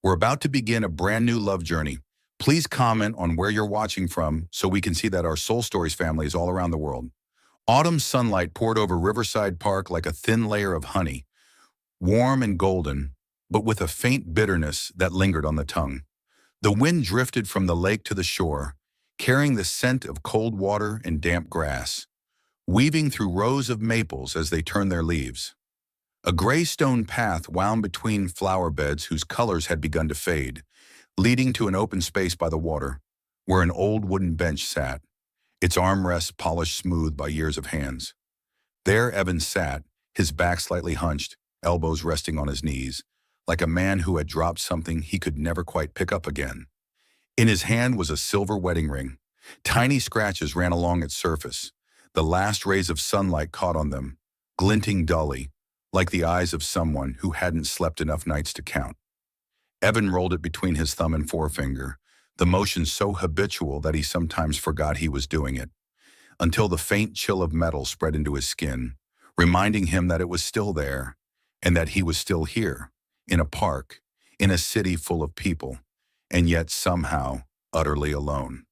We're about to begin a brand new love journey. Please comment on where you're watching from so we can see that our Soul Stories family is all around the world. Autumn sunlight poured over Riverside Park like a thin layer of honey, warm and golden, but with a faint bitterness that lingered on the tongue. The wind drifted from the lake to the shore, carrying the scent of cold water and damp grass, weaving through rows of maples as they turned their leaves. A gray stone path wound between flower beds whose colors had begun to fade, leading to an open space by the water, where an old wooden bench sat, its armrests polished smooth by years of hands. There Evan sat, his back slightly hunched, elbows resting on his knees, like a man who had dropped something he could never quite pick up again. In his hand was a silver wedding ring. Tiny scratches ran along its surface, the last rays of sunlight caught on them, glinting dully, like the eyes of someone who hadn't slept enough nights to count. Evan rolled it between his thumb and forefinger, the motion so habitual that he sometimes forgot he was doing it, until the faint chill of metal spread into his skin, reminding him that it was still there, and that he was still here, in a park, in a city full of people, and yet somehow utterly alone.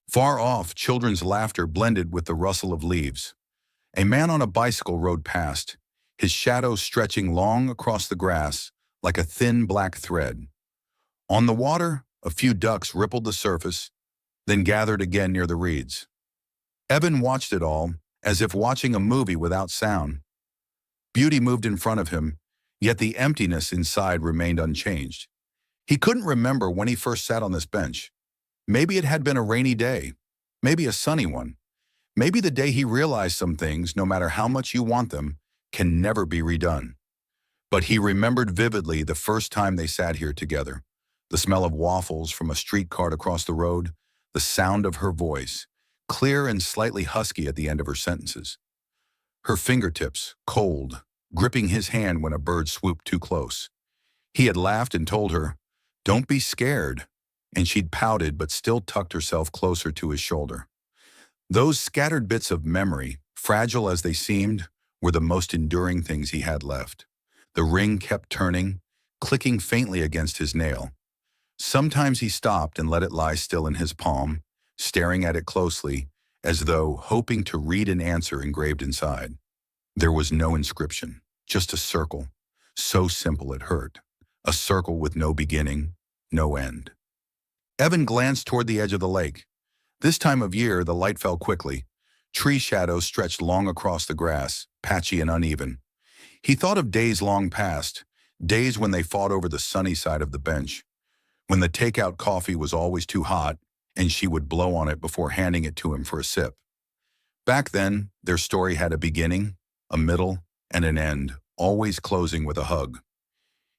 Far off, children's laughter blended with the rustle of leaves. A man on a bicycle rode past, his shadow stretching long across the grass like a thin black thread. On the water, a few ducks rippled the surface, then gathered again near the reeds. Evan watched it all, as if watching a movie without sound. Beauty moved in front of him, yet the emptiness inside remained unchanged. He couldn't remember when he first sat on this bench. Maybe it had been a rainy day, maybe a sunny one. Maybe the day he realized some things, no matter how much you want them, can never be redone. But he remembered vividly the first time they sat here together, the smell of waffles from a street cart across the road, the sound of her voice, clear and slightly husky at the end of her sentences. Her fingertips, cold, gripping his hand when a bird swooped too close. He had laughed and told her, "Don't be scared," and she'd pouted but still tucked herself closer to his shoulder. Those scattered bits of memory, fragile as they seemed, were the most enduring things he had left. The ring kept turning, clicking faintly against his nail. Sometimes he stopped and let it lie still in his palm, staring at it closely, as though hoping to read an answer engraved inside. There was no inscription, just a circle, so simple it hurt. A circle with no beginning, no end. Evan glanced toward the edge of the lake. This time of year, the light fell quickly. Tree shadows stretched long across the grass, patchy and uneven. He thought of days long past, days when they fought over the sunny side of the bench, when the takeout coffee was always too hot and she would blow on it before handing it to him for a sip. Back then, their story had a beginning, a middle, and an end, always closing with a hug.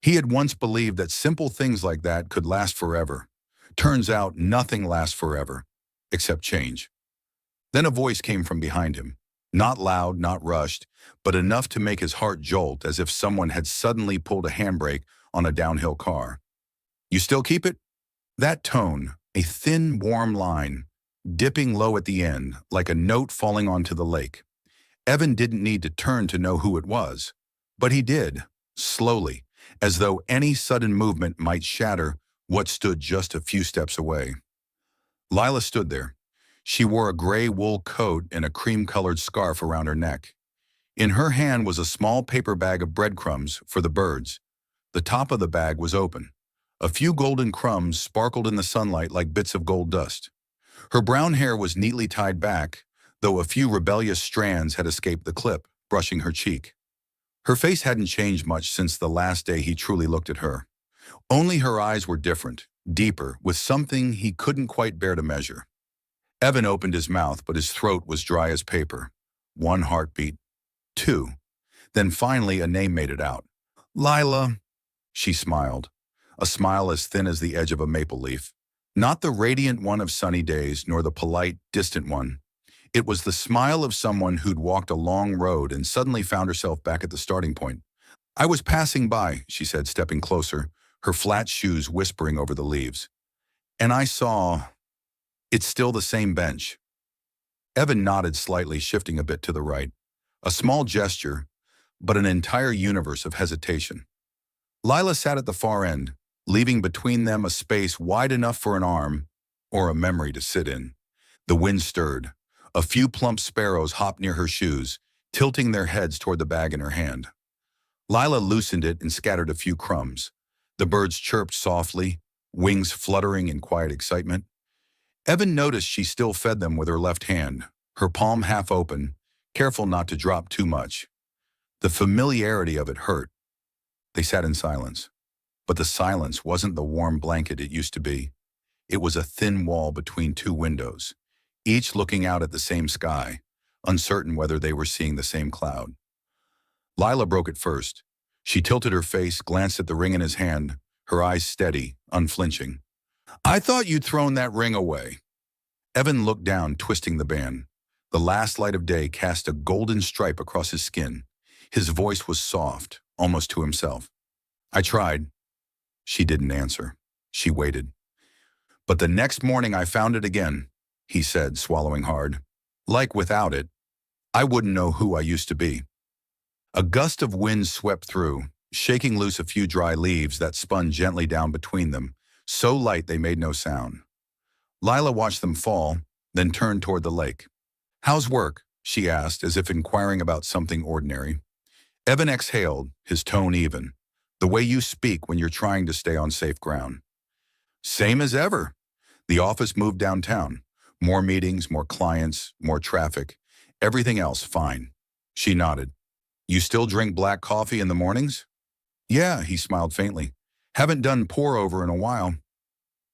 He had once believed that simple things like that could last forever. Turns out nothing lasts forever, except change. Then a voice came from behind him. Not loud, not rushed, but enough to make his heart jolt as if someone had suddenly pulled a handbrake on a downhill car. "You still keep it?" That tone, a thin, warm line, dipping low at the end, like a note falling onto the lake. Evan didn't need to turn to know who it was, but he did, slowly, as though any sudden movement might shatter what stood just a few steps away. Lila stood there. She wore a gray wool coat and a cream-colored scarf around her neck. In her hand was a small paper bag of breadcrumbs for the birds. The top of the bag was open. A few golden crumbs sparkled in the sunlight like bits of gold dust. Her brown hair was neatly tied back, though a few rebellious strands had escaped the clip, brushing her cheek. Her face hadn't changed much since the last day he truly looked at her. Only her eyes were different, deeper, with something he couldn't quite bear to measure. Evan opened his mouth, but his throat was dry as paper. One heartbeat. Two. Then finally a name made it out. "Lila." She smiled. A smile as thin as the edge of a maple leaf. Not the radiant one of sunny days, nor the polite, distant one. It was the smile of someone who'd walked a long road and suddenly found herself back at the starting point. "I was passing by," she said, stepping closer, her flat shoes whispering over the leaves. "And I saw... It's still the same bench." Evan nodded slightly, shifting a bit to the right. A small gesture, but an entire universe of hesitation. Lila sat at the far end, leaving between them a space wide enough for an arm or a memory to sit in. The wind stirred. A few plump sparrows hopped near her shoes, tilting their heads toward the bag in her hand. Lila loosened it and scattered a few crumbs. The birds chirped softly, wings fluttering in quiet excitement. Evan noticed she still fed them with her left hand, her palm half open, careful not to drop too much. The familiarity of it hurt. They sat in silence. But the silence wasn't the warm blanket it used to be. It was a thin wall between two windows, each looking out at the same sky, uncertain whether they were seeing the same cloud. Lila broke it first. She tilted her face, glanced at the ring in his hand, her eyes steady, unflinching. "I thought you'd thrown that ring away." Evan looked down, twisting the band. The last light of day cast a golden stripe across his skin. His voice was soft, almost to himself. "I tried." She didn't answer. She waited. "But the next morning I found it again," he said, swallowing hard. "Like without it, I wouldn't know who I used to be." A gust of wind swept through, shaking loose a few dry leaves that spun gently down between them, so light they made no sound. Lila watched them fall, then turned toward the lake. "How's work?" she asked, as if inquiring about something ordinary. Evan exhaled, his tone even. "The way you speak when you're trying to stay on safe ground." "Same as ever." The office moved downtown. More meetings, more clients, more traffic. Everything else fine. She nodded. "You still drink black coffee in the mornings?" "Yeah," he smiled faintly. "Haven't done pour-over in a while."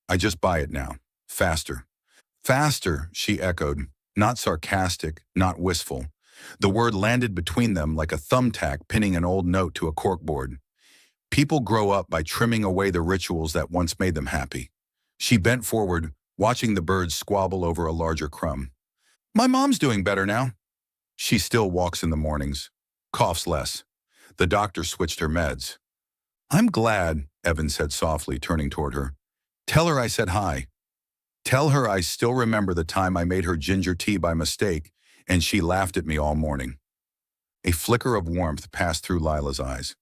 "I just buy it now. Faster." "Faster," she echoed, not sarcastic, not wistful. The word landed between them like a thumbtack pinning an old note to a corkboard. People grow up by trimming away the rituals that once made them happy. She bent forward, watching the birds squabble over a larger crumb. "My mom's doing better now." "She still walks in the mornings. Coughs less." The doctor switched her meds. "I'm glad," Evan said softly, turning toward her. "Tell her I said hi. Tell her I still remember the time I made her ginger tea by mistake, and she laughed at me all morning." A flicker of warmth passed through Lila's eyes.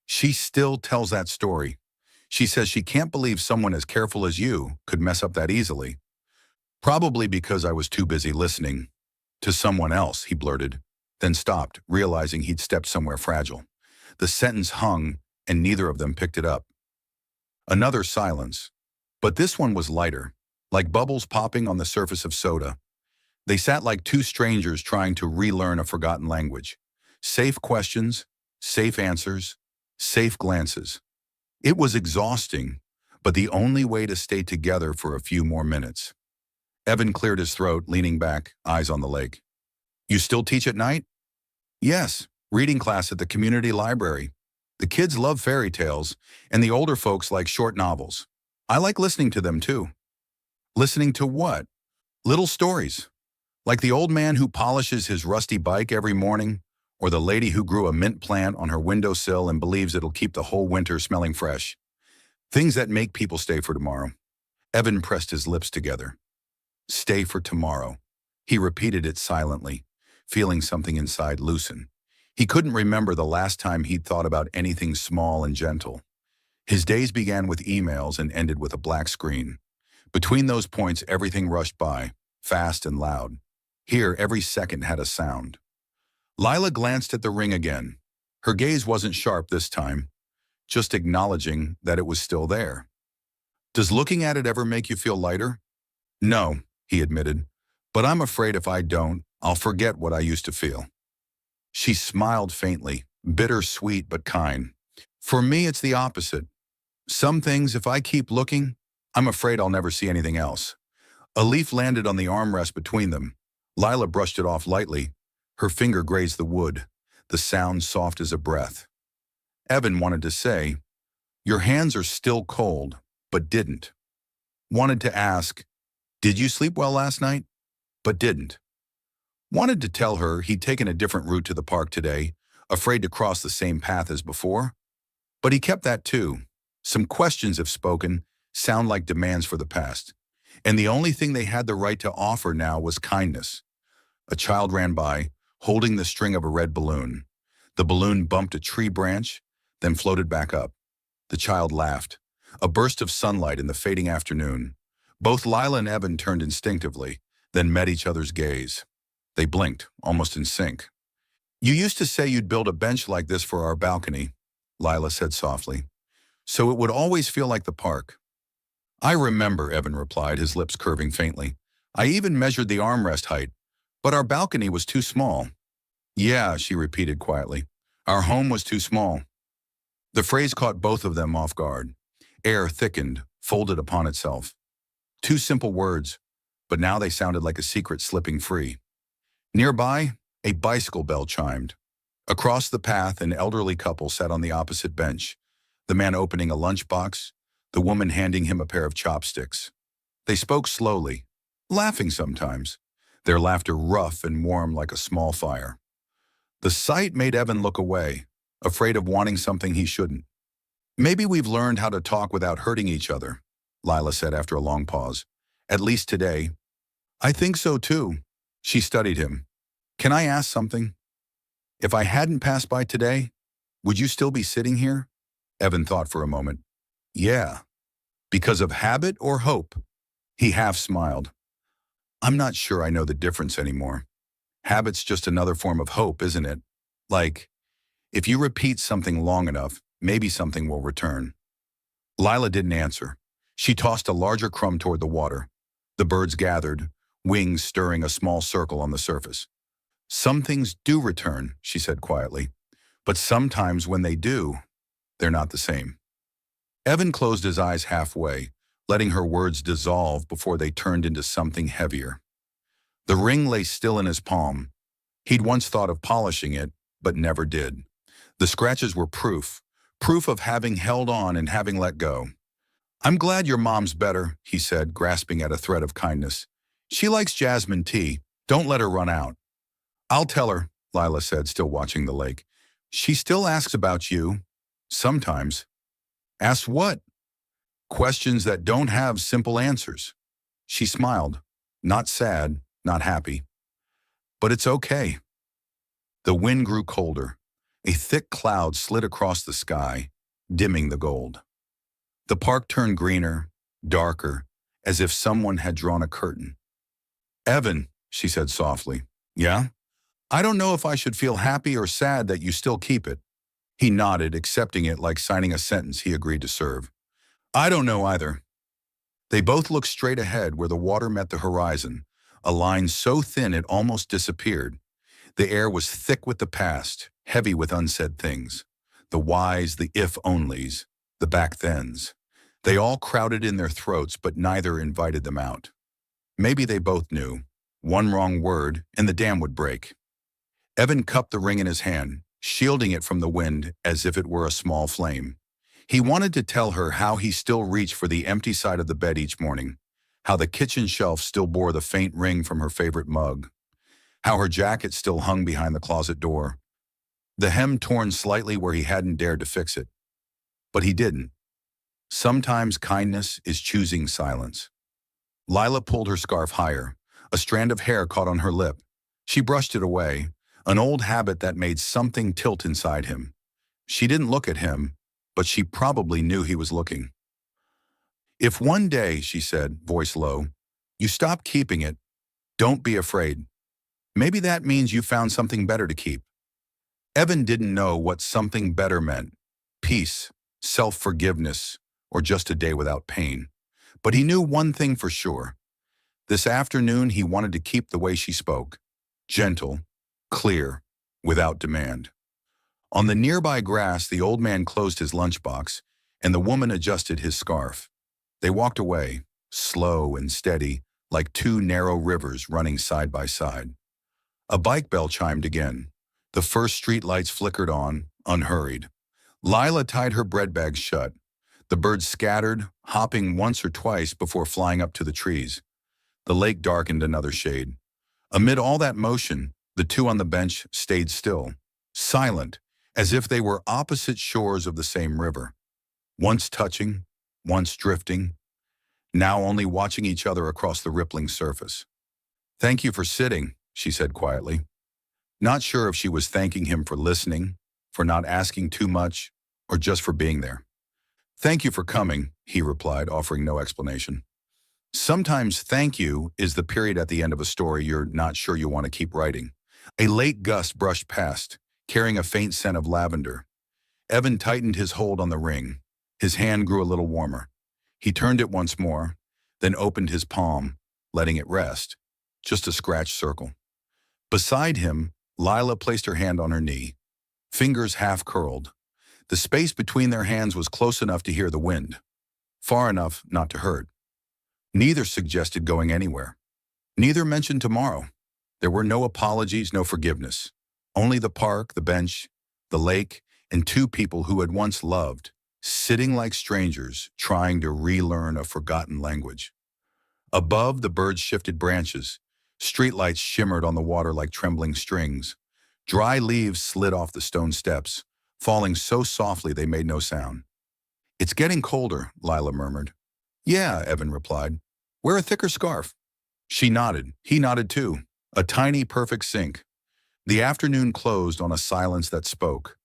"She still tells that story. She says she can't believe someone as careful as you could mess up that easily." "Probably because I was too busy listening to someone else," he blurted, then stopped, realizing he'd stepped somewhere fragile. The sentence hung, and neither of them picked it up. Another silence, but this one was lighter, like bubbles popping on the surface of soda. They sat like two strangers trying to relearn a forgotten language. Safe questions, safe answers, safe glances. It was exhausting, but the only way to stay together for a few more minutes. Evan cleared his throat, leaning back, eyes on the lake. "You still teach at night?" "Yes, reading class at the community library. The kids love fairy tales, and the older folks like short novels. I like listening to them too." "Listening to what?" "Little stories. Like the old man who polishes his rusty bike every morning, or the lady who grew a mint plant on her windowsill and believes it'll keep the whole winter smelling fresh. Things that make people stay for tomorrow." Evan pressed his lips together. "Stay for tomorrow." He repeated it silently, feeling something inside loosen. He couldn't remember the last time he'd thought about anything small and gentle. His days began with emails and ended with a black screen. Between those points, everything rushed by, fast and loud. Here, every second had a sound. Lila glanced at the ring again. Her gaze wasn't sharp this time, just acknowledging that it was still there. "Does looking at it ever make you feel lighter?" "No," he admitted, "but I'm afraid if I don't, I'll forget what I used to feel." She smiled faintly, bitter-sweet but kind. "For me, it's the opposite. Some things, if I keep looking, I'm afraid I'll never see anything else." A leaf landed on the armrest between them. Lila brushed it off lightly. Her finger grazed the wood, the sound soft as a breath. Evan wanted to say, "Your hands are still cold," but didn't. Wanted to ask, "Did you sleep well last night?" but didn't. Wanted to tell her he'd taken a different route to the park today, afraid to cross the same path as before. But he kept that too. Some questions, if spoken, sound like demands for the past. And the only thing they had the right to offer now was kindness. A child ran by, holding the string of a red balloon. The balloon bumped a tree branch, then floated back up. The child laughed, A burst of sunlight in the fading afternoon. Both Lila and Evan turned instinctively, then met each other's gaze. They blinked, almost in sync. "You used to say you'd build a bench like this for our balcony," Lila said softly, "so it would always feel like the park." "I remember," Evan replied, his lips curving faintly. "I even measured the armrest height, but our balcony was too small." "Yeah," she repeated quietly. "Our home was too small." The phrase caught both of them off guard. Air thickened, folded upon itself. Two simple words, but now they sounded like a secret slipping free. Nearby, a bicycle bell chimed. Across the path, an elderly couple sat on the opposite bench, the man opening a lunchbox, the woman handing him a pair of chopsticks. They spoke slowly, laughing sometimes, their laughter rough and warm like a small fire. The sight made Evan look away, afraid of wanting something he shouldn't. "Maybe we've learned how to talk without hurting each other," Lila said after a long pause. "At least today." "I think so too." She studied him. "Can I ask something? If I hadn't passed by today, would you still be sitting here?" Evan thought for a moment. "Yeah." "Because of habit or hope?" He half smiled. "I'm not sure I know the difference anymore. Habit's just another form of hope, isn't it? Like, if you repeat something long enough, maybe something will return." Lila didn't answer. She tossed a larger crumb toward the water. The birds gathered, wings stirring a small circle on the surface. "Some things do return," she said quietly. "But sometimes when they do, they're not the same." Evan closed his eyes halfway, letting her words dissolve before they turned into something heavier. The ring lay still in his palm. He'd once thought of polishing it, but never did. The scratches were proof of having held on and having let go. "I'm glad your mom's better," he said, grasping at a thread of kindness. "She likes jasmine tea. Don't let her run out." "I'll tell her," Lila said, still watching the lake. "She still asks about you. Sometimes." "Asks what?" "Questions that don't have simple answers." She smiled, not sad, not happy. "But it's okay." The wind grew colder. A thick cloud slid across the sky, dimming the gold. The park turned greener, darker, as if someone had drawn a curtain. "Evan," she said softly. "Yeah? I don't know if I should feel happy or sad that you still keep it." He nodded, accepting it like signing a sentence he agreed to serve. "I don't know either." They both looked straight ahead where the water met the horizon, a line so thin it almost disappeared. The air was thick with the past, heavy with unsaid things. The whys, the if-onlys, the back-thens. They all crowded in their throats, but neither invited them out. Maybe they both knew. One wrong word, and the dam would break. Evan cupped the ring in his hand, shielding it from the wind as if it were a small flame. He wanted to tell her how he still reached for the empty side of the bed each morning, how the kitchen shelf still bore the faint ring from her favorite mug, how her jacket still hung behind the closet door, the hem torn slightly where he hadn't dared to fix it. But he didn't. Sometimes kindness is choosing silence. Lila pulled her scarf higher. A strand of hair caught on her lip. She brushed it away, an old habit that made something tilt inside him. She didn't look at him, but she probably knew he was looking. "If one day," she said, voice low, "you stop keeping it, don't be afraid. Maybe that means you found something better to keep." Evan didn't know what something better meant. Peace, self-forgiveness, or just a day without pain. But he knew one thing for sure. This afternoon he wanted to keep the way she spoke. Gentle, clear, without demand. On the nearby grass, the old man closed his lunchbox, and the woman adjusted his scarf. They walked away, slow and steady, like two narrow rivers running side by side. A bike bell chimed again. The first street lights flickered on, unhurried. Lila tied her bread bag shut. The birds scattered, hopping once or twice before flying up to the trees. The lake darkened another shade. Amid all that motion, the two on the bench stayed still, silent, as if they were opposite shores of the same river. Once touching, once drifting, now only watching each other across the rippling surface. "Thank you for sitting," she said quietly. Not sure if she was thanking him for listening, for not asking too much, or just for being there. "Thank you for coming," he replied, offering no explanation. Sometimes thank you is the period at the end of a story you're not sure you want to keep writing. A late gust brushed past, carrying a faint scent of lavender. Evan tightened his hold on the ring. His hand grew a little warmer. He turned it once more, then opened his palm, letting it rest. Just a scratched circle. Beside him, Lila placed her hand on her knee, fingers half curled. The space between their hands was close enough to hear the wind, far enough not to hurt. Neither suggested going anywhere. Neither mentioned tomorrow. There were no apologies, no forgiveness. Only the park, the bench, the lake, and two people who had once loved, sitting like strangers, trying to relearn a forgotten language. Above, the birds shifted branches. Streetlights shimmered on the water like trembling strings. Dry leaves slid off the stone steps, falling so softly they made no sound. "It's getting colder," Lila murmured. "Yeah," Evan replied. "Wear a thicker scarf." She nodded. He nodded too. A tiny, perfect sync. The afternoon closed on a silence that spoke.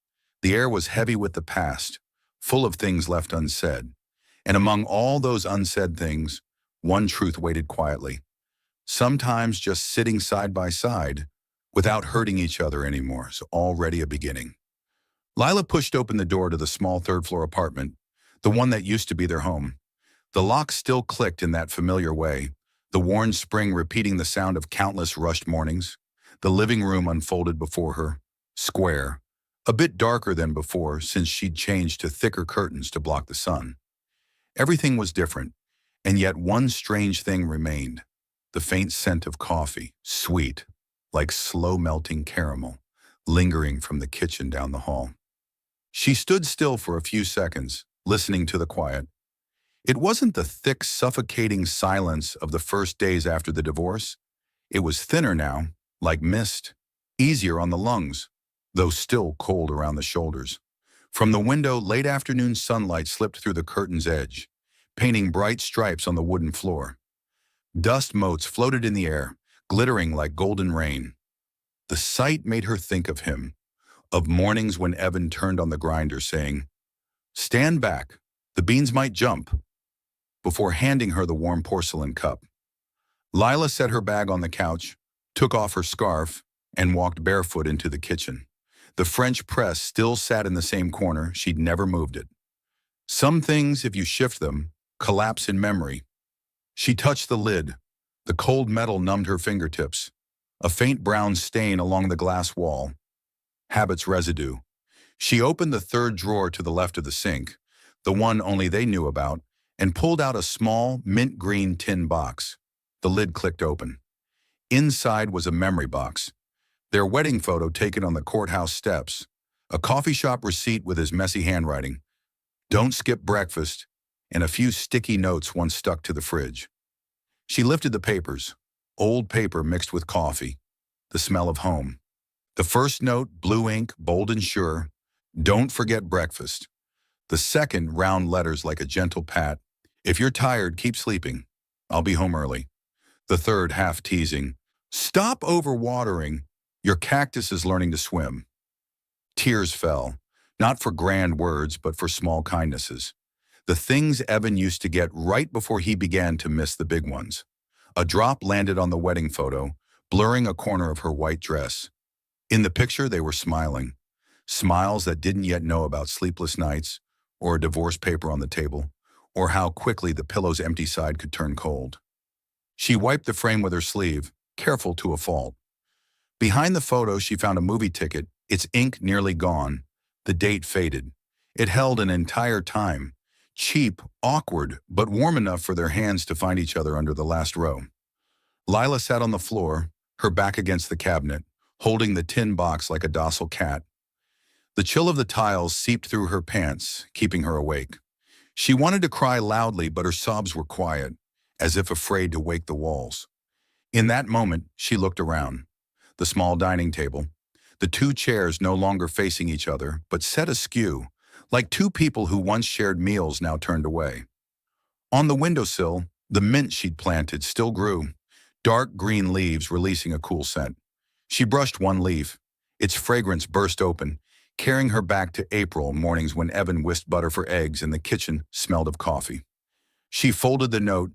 The air was heavy with the past, full of things left unsaid. And among all those unsaid things, one truth waited quietly. Sometimes just sitting side by side, without hurting each other anymore, is already a beginning. Lila pushed open the door to the small third-floor apartment, the one that used to be their home. The lock still clicked in that familiar way, the worn spring repeating the sound of countless rushed mornings. The living room unfolded before her, square, a bit darker than before since she'd changed to thicker curtains to block the sun. Everything was different, and yet one strange thing remained. The faint scent of coffee, sweet, like slow-melting caramel, lingering from the kitchen down the hall. She stood still for a few seconds, listening to the quiet. It wasn't the thick, suffocating silence of the first days after the divorce. It was thinner now, like mist, easier on the lungs, though still cold around the shoulders. From the window, late afternoon sunlight slipped through the curtain's edge, painting bright stripes on the wooden floor. Dust motes floated in the air, glittering like golden rain. The sight made her think of him, of mornings when Evan turned on the grinder saying, "Stand back, the beans might jump," before handing her the warm porcelain cup. Lila set her bag on the couch, took off her scarf, and walked barefoot into the kitchen. The French press still sat in the same corner. She'd never moved it. Some things, if you shift them, collapse in memory. She touched the lid. The cold metal numbed her fingertips. A faint brown stain along the glass wall. Habit's residue. She opened the third drawer to the left of the sink, the one only they knew about, and pulled out a small, mint green tin box. The lid clicked open. Inside was a memory box. Their wedding photo taken on the courthouse steps. A coffee shop receipt with his messy handwriting. "Don't skip breakfast," and a few sticky notes once stuck to the fridge. She lifted the papers. Old paper mixed with coffee. The smell of home. The first note, blue ink, bold and sure. "Don't forget breakfast." The second, round letters like a gentle pat. "If you're tired, keep sleeping. I'll be home early." The third, half teasing. "Stop overwatering. Your cactus is learning to swim." Tears fell, not for grand words, but for small kindnesses. The things Evan used to get right before he began to miss the big ones. A drop landed on the wedding photo, blurring a corner of her white dress. In the picture, they were smiling. Smiles that didn't yet know about sleepless nights, or a divorce paper on the table, or how quickly the pillow's empty side could turn cold. She wiped the frame with her sleeve, careful to a fault. Behind the photo, she found a movie ticket, its ink nearly gone. The date faded. It held an entire time. Cheap, awkward, but warm enough for their hands to find each other under the last row. Lila sat on the floor, her back against the cabinet, holding the tin box like a docile cat. The chill of the tiles seeped through her pants, keeping her awake. She wanted to cry loudly, but her sobs were quiet, as if afraid to wake the walls. In that moment, she looked around. The small dining table, the two chairs no longer facing each other, but set askew, like two people who once shared meals now turned away. On the windowsill, the mint she'd planted still grew, dark green leaves releasing a cool scent. She brushed one leaf. Its fragrance burst open, carrying her back to April mornings when Evan whisked butter for eggs and the kitchen smelled of coffee. She folded the note,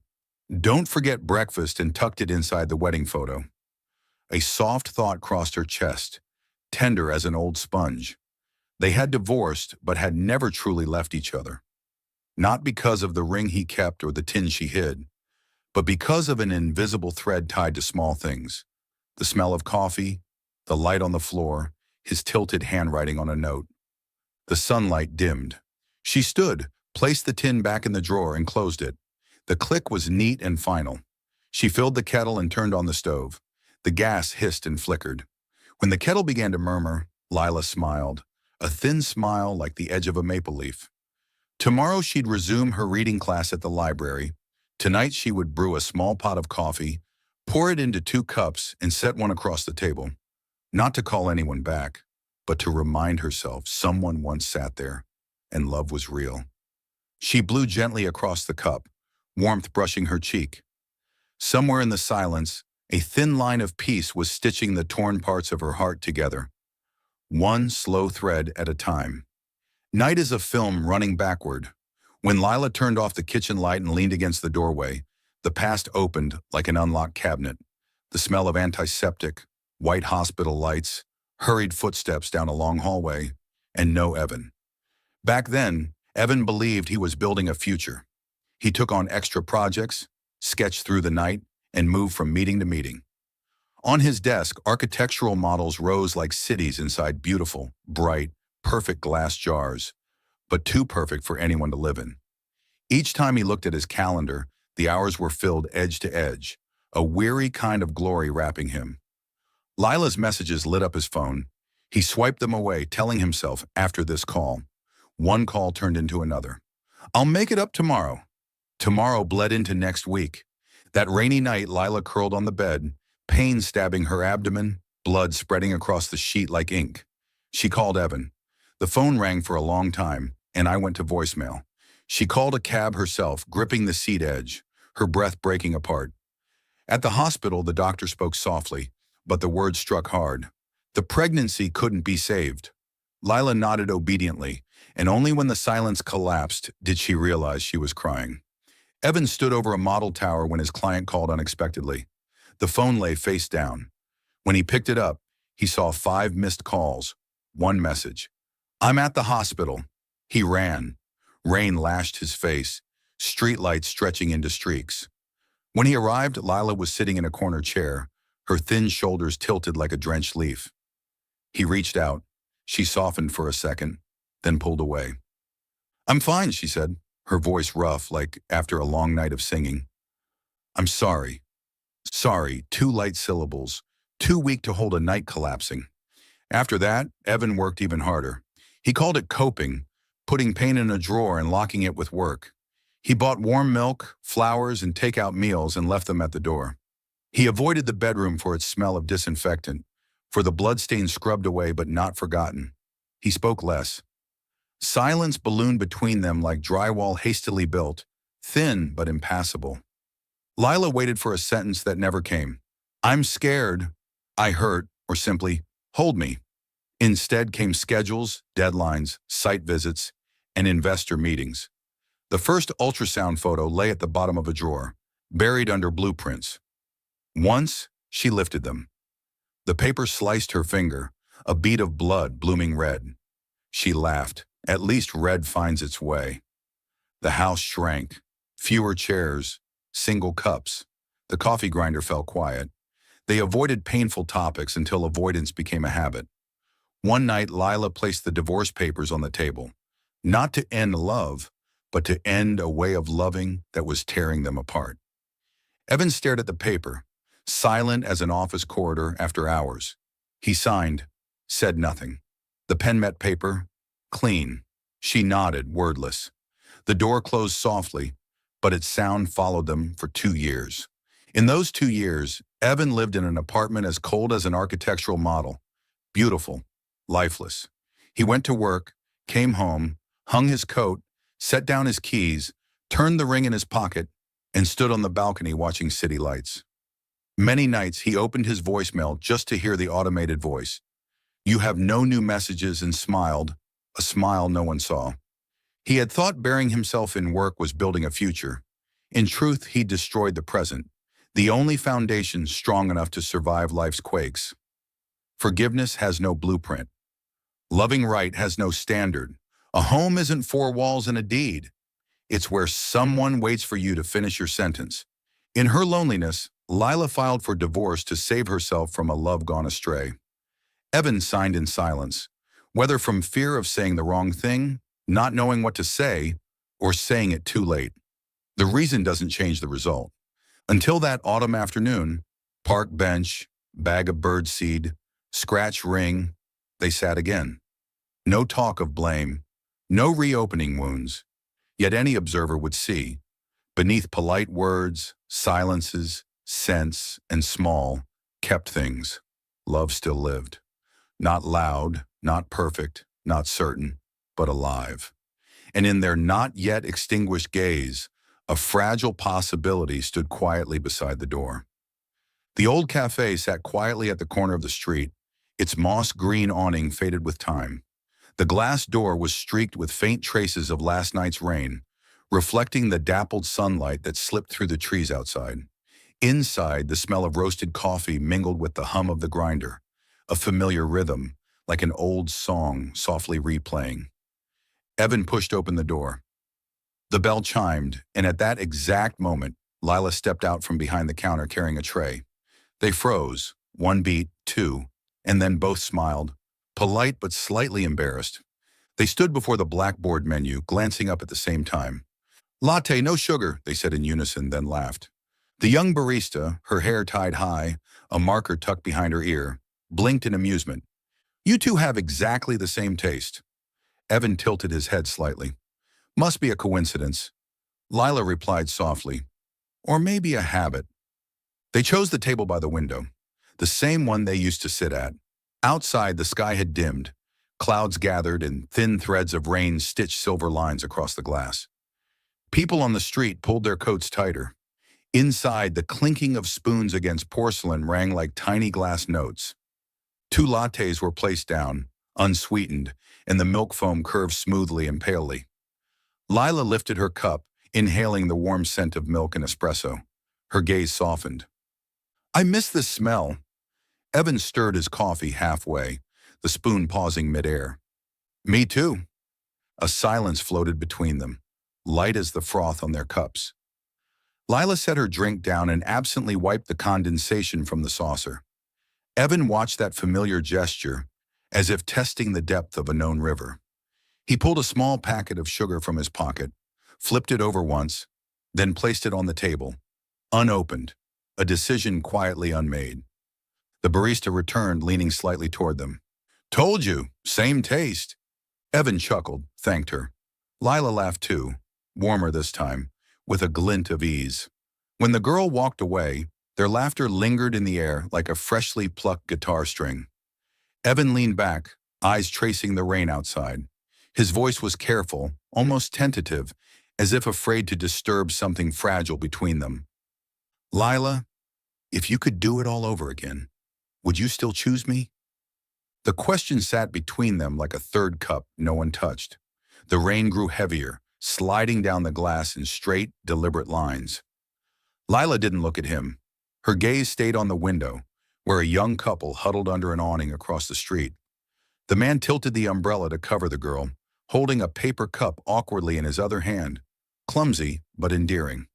"Don't forget breakfast," and tucked it inside the wedding photo. A soft thought crossed her chest, tender as an old sponge. They had divorced, but had never truly left each other. Not because of the ring he kept or the tin she hid, but because of an invisible thread tied to small things. The smell of coffee, the light on the floor, his tilted handwriting on a note. The sunlight dimmed. She stood, placed the tin back in the drawer, and closed it. The click was neat and final. She filled the kettle and turned on the stove. The gas hissed and flickered. When the kettle began to murmur, Lila smiled, a thin smile like the edge of a maple leaf. Tomorrow she'd resume her reading class at the library. Tonight she would brew a small pot of coffee, pour it into 2 cups, and set one across the table. Not to call anyone back, but to remind herself someone once sat there, and love was real. She blew gently across the cup, warmth brushing her cheek. Somewhere in the silence, a thin line of peace was stitching the torn parts of her heart together, one slow thread at a time. Night is a film running backward. When Lila turned off the kitchen light and leaned against the doorway, the past opened like an unlocked cabinet. The smell of antiseptic, white hospital lights, hurried footsteps down a long hallway, and no Evan. Back then, Evan believed he was building a future. He took on extra projects, sketched through the night, and moved from meeting to meeting. On his desk, architectural models rose like cities inside beautiful, bright, perfect glass jars, but too perfect for anyone to live in. Each time he looked at his calendar, the hours were filled edge to edge, a weary kind of glory wrapping him. Lila's messages lit up his phone. He swiped them away, telling himself, after this call. One call turned into another. "I'll make it up tomorrow." Tomorrow bled into next week. That rainy night, Lila curled on the bed, pain stabbing her abdomen, blood spreading across the sheet like ink. She called Evan. The phone rang for a long time, and I went to voicemail. She called a cab herself, gripping the seat edge, her breath breaking apart. At the hospital, the doctor spoke softly, but the words struck hard. The pregnancy couldn't be saved. Lila nodded obediently, and only when the silence collapsed did she realize she was crying. Evan stood over a model tower when his client called unexpectedly. The phone lay face down. When he picked it up, he saw 5 missed calls, one message. "I'm at the hospital." He ran. Rain lashed his face, streetlights stretching into streaks. When he arrived, Lila was sitting in a corner chair, her thin shoulders tilted like a drenched leaf. He reached out. She softened for a second, then pulled away. "I'm fine," she said, her voice rough like after a long night of singing. "I'm sorry." Sorry, 2 light syllables, too weak to hold a night collapsing. After that, Evan worked even harder. He called it coping, putting pain in a drawer and locking it with work. He bought warm milk, flowers, and takeout meals and left them at the door. He avoided the bedroom for its smell of disinfectant, for the bloodstains scrubbed away but not forgotten. He spoke less. Silence ballooned between them like drywall hastily built, thin but impassable. Lila waited for a sentence that never came. "I'm scared," "I hurt," or simply, "Hold me." Instead came schedules, deadlines, site visits, and investor meetings. The first ultrasound photo lay at the bottom of a drawer, buried under blueprints. Once, she lifted them. The paper sliced her finger, a bead of blood blooming red. She laughed. At least red finds its way. The house shrank. Fewer chairs, single cups. The coffee grinder fell quiet. They avoided painful topics until avoidance became a habit. One night, Lila placed the divorce papers on the table, not to end love, but to end a way of loving that was tearing them apart. Evan stared at the paper, silent as an office corridor after hours. He signed, said nothing. The pen met paper, clean. She nodded, wordless. The door closed softly, but its sound followed them for 2 years. In those 2 years, Evan lived in an apartment as cold as an architectural model. Beautiful, lifeless. He went to work, came home, hung his coat, set down his keys, turned the ring in his pocket, and stood on the balcony watching city lights. Many nights he opened his voicemail just to hear the automated voice. You have no new messages, and smiled, a smile no one saw. He had thought burying himself in work was building a future. In truth, he destroyed the present, the only foundation strong enough to survive life's quakes. Forgiveness has no blueprint. Loving right has no standard. A home isn't four walls and a deed. It's where someone waits for you to finish your sentence. In her loneliness, Lila filed for divorce to save herself from a love gone astray. Evan signed in silence, whether from fear of saying the wrong thing, not knowing what to say, or saying it too late. The reason doesn't change the result. Until that autumn afternoon, park bench, bag of birdseed, scratch ring, they sat again. No talk of blame, no reopening wounds. Yet any observer would see, beneath polite words, silences, scents, and small, kept things, love still lived. Not loud, not perfect, not certain, but alive. And in their not yet extinguished gaze, a fragile possibility stood quietly beside the door. The old cafe sat quietly at the corner of the street, its moss-green awning faded with time. The glass door was streaked with faint traces of last night's rain, reflecting the dappled sunlight that slipped through the trees outside. Inside, the smell of roasted coffee mingled with the hum of the grinder, a familiar rhythm, like an old song softly replaying. Evan pushed open the door. The bell chimed, and at that exact moment, Lila stepped out from behind the counter carrying a tray. They froze, one beat, two, and then both smiled, polite but slightly embarrassed. They stood before the blackboard menu, glancing up at the same time. "Latte, no sugar," they said in unison, then laughed. The young barista, her hair tied high, a marker tucked behind her ear, blinked in amusement. "You two have exactly the same taste." Evan tilted his head slightly. "Must be a coincidence." Lila replied softly, "Or maybe a habit." They chose the table by the window, the same one they used to sit at. Outside, the sky had dimmed. Clouds gathered and thin threads of rain stitched silver lines across the glass. People on the street pulled their coats tighter. Inside, the clinking of spoons against porcelain rang like tiny glass notes. Two lattes were placed down, unsweetened, and the milk foam curved smoothly and palely. Lila lifted her cup, inhaling the warm scent of milk and espresso. Her gaze softened. "I miss this smell." Evan stirred his coffee halfway, the spoon pausing midair. "Me too." A silence floated between them, light as the froth on their cups. Lila set her drink down and absently wiped the condensation from the saucer. Evan watched that familiar gesture, as if testing the depth of a known river. He pulled a small packet of sugar from his pocket, flipped it over once, then placed it on the table, unopened, a decision quietly unmade. The barista returned, leaning slightly toward them. "Told you, same taste." Evan chuckled, thanked her. Lila laughed too, warmer this time, with a glint of ease. When the girl walked away, their laughter lingered in the air like a freshly plucked guitar string. Evan leaned back, eyes tracing the rain outside. His voice was careful, almost tentative, as if afraid to disturb something fragile between them. "Lila, if you could do it all over again, would you still choose me?" The question sat between them like a third cup no one touched. The rain grew heavier, sliding down the glass in straight, deliberate lines. Lila didn't look at him. Her gaze stayed on the window, where a young couple huddled under an awning across the street. The man tilted the umbrella to cover the girl, holding a paper cup awkwardly in his other hand, clumsy but endearing.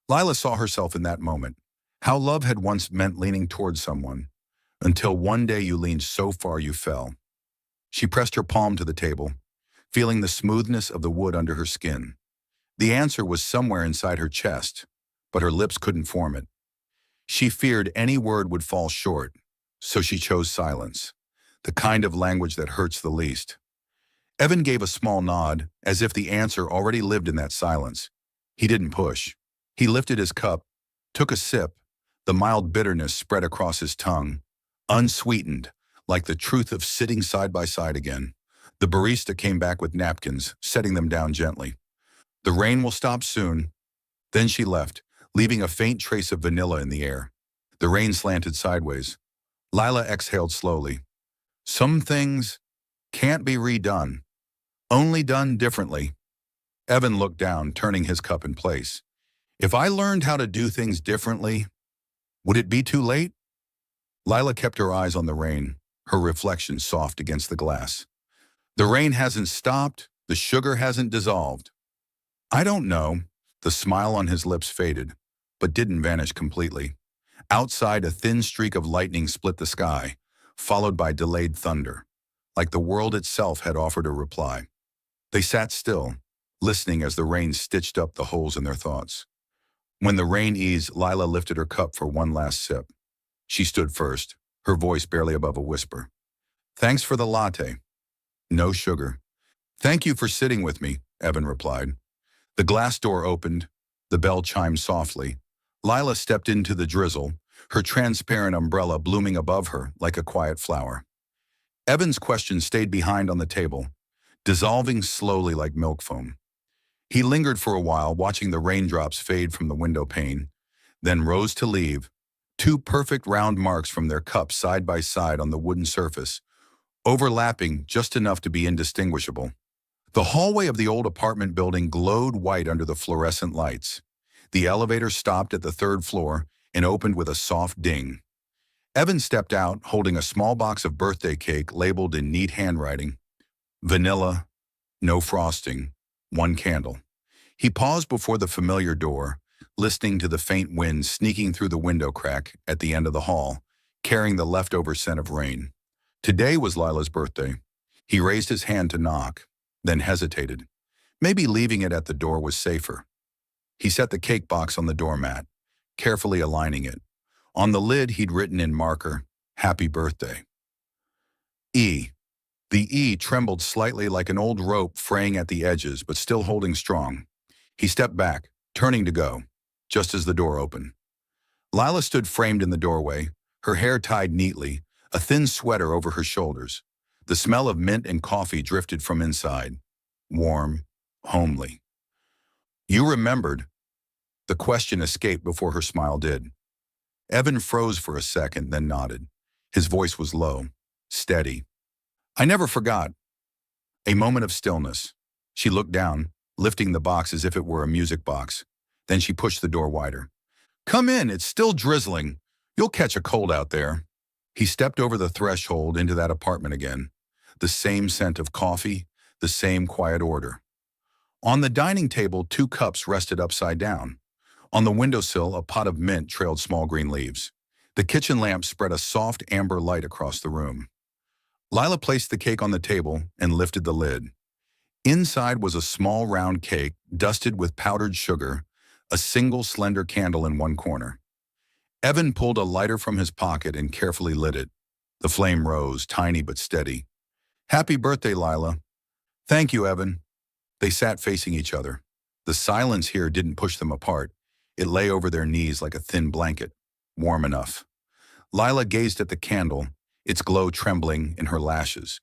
Lila saw herself in that moment, how love had once meant leaning towards someone, until one day you leaned so far you fell. She pressed her palm to the table, feeling the smoothness of the wood under her skin. The answer was somewhere inside her chest, but her lips couldn't form it. She feared any word would fall short, so she chose silence, the kind of language that hurts the least. Evan gave a small nod, as if the answer already lived in that silence. He didn't push. He lifted his cup, took a sip, the mild bitterness spread across his tongue, unsweetened, like the truth of sitting side by side again. The barista came back with napkins, setting them down gently. "The rain will stop soon." Then she left, leaving a faint trace of vanilla in the air. The rain slanted sideways. Lila exhaled slowly. Some things can't be redone, only done differently. Evan looked down, turning his cup in place. If I learned how to do things differently, would it be too late? Lila kept her eyes on the rain, her reflection soft against the glass. The rain hasn't stopped, the sugar hasn't dissolved. I don't know. The smile on his lips faded, but didn't vanish completely. Outside, a thin streak of lightning split the sky, followed by delayed thunder, like the world itself had offered a reply. They sat still, listening as the rain stitched up the holes in their thoughts. When the rain eased, Lila lifted her cup for one last sip. She stood first, her voice barely above a whisper. Thanks for the latte. No sugar. Thank you for sitting with me, Evan replied. The glass door opened. The bell chimed softly. Lila stepped into the drizzle, her transparent umbrella blooming above her like a quiet flower. Evan's question stayed behind on the table, dissolving slowly like milk foam. He lingered for a while, watching the raindrops fade from the window pane, then rose to leave, two perfect round marks from their cups side by side on the wooden surface, overlapping just enough to be indistinguishable. The hallway of the old apartment building glowed white under the fluorescent lights. The elevator stopped at the third floor and opened with a soft ding. Evan stepped out, holding a small box of birthday cake labeled in neat handwriting. Vanilla, no frosting, one candle. He paused before the familiar door, listening to the faint wind sneaking through the window crack at the end of the hall, carrying the leftover scent of rain. Today was Lila's birthday. He raised his hand to knock, then hesitated. Maybe leaving it at the door was safer. He set the cake box on the doormat, carefully aligning it. On the lid, he'd written in marker, "Happy Birthday." E. The E trembled slightly like an old rope fraying at the edges, but still holding strong. He stepped back, turning to go, just as the door opened. Lila stood framed in the doorway, her hair tied neatly, a thin sweater over her shoulders. The smell of mint and coffee drifted from inside, warm, homely. You remembered. The question escaped before her smile did. Evan froze for a second, then nodded. His voice was low, steady. I never forgot. A moment of stillness. She looked down, lifting the box as if it were a music box. Then she pushed the door wider. Come in, it's still drizzling. You'll catch a cold out there. He stepped over the threshold into that apartment again. The same scent of coffee, the same quiet order. On the dining table, 2 cups rested upside down. On the windowsill, a pot of mint trailed small green leaves. The kitchen lamp spread a soft amber light across the room. Lila placed the cake on the table and lifted the lid. Inside was a small round cake, dusted with powdered sugar, a single slender candle in one corner. Evan pulled a lighter from his pocket and carefully lit it. The flame rose, tiny but steady. Happy birthday, Lila. Thank you, Evan. They sat facing each other. The silence here didn't push them apart. It lay over their knees like a thin blanket, warm enough. Lila gazed at the candle, its glow trembling in her lashes.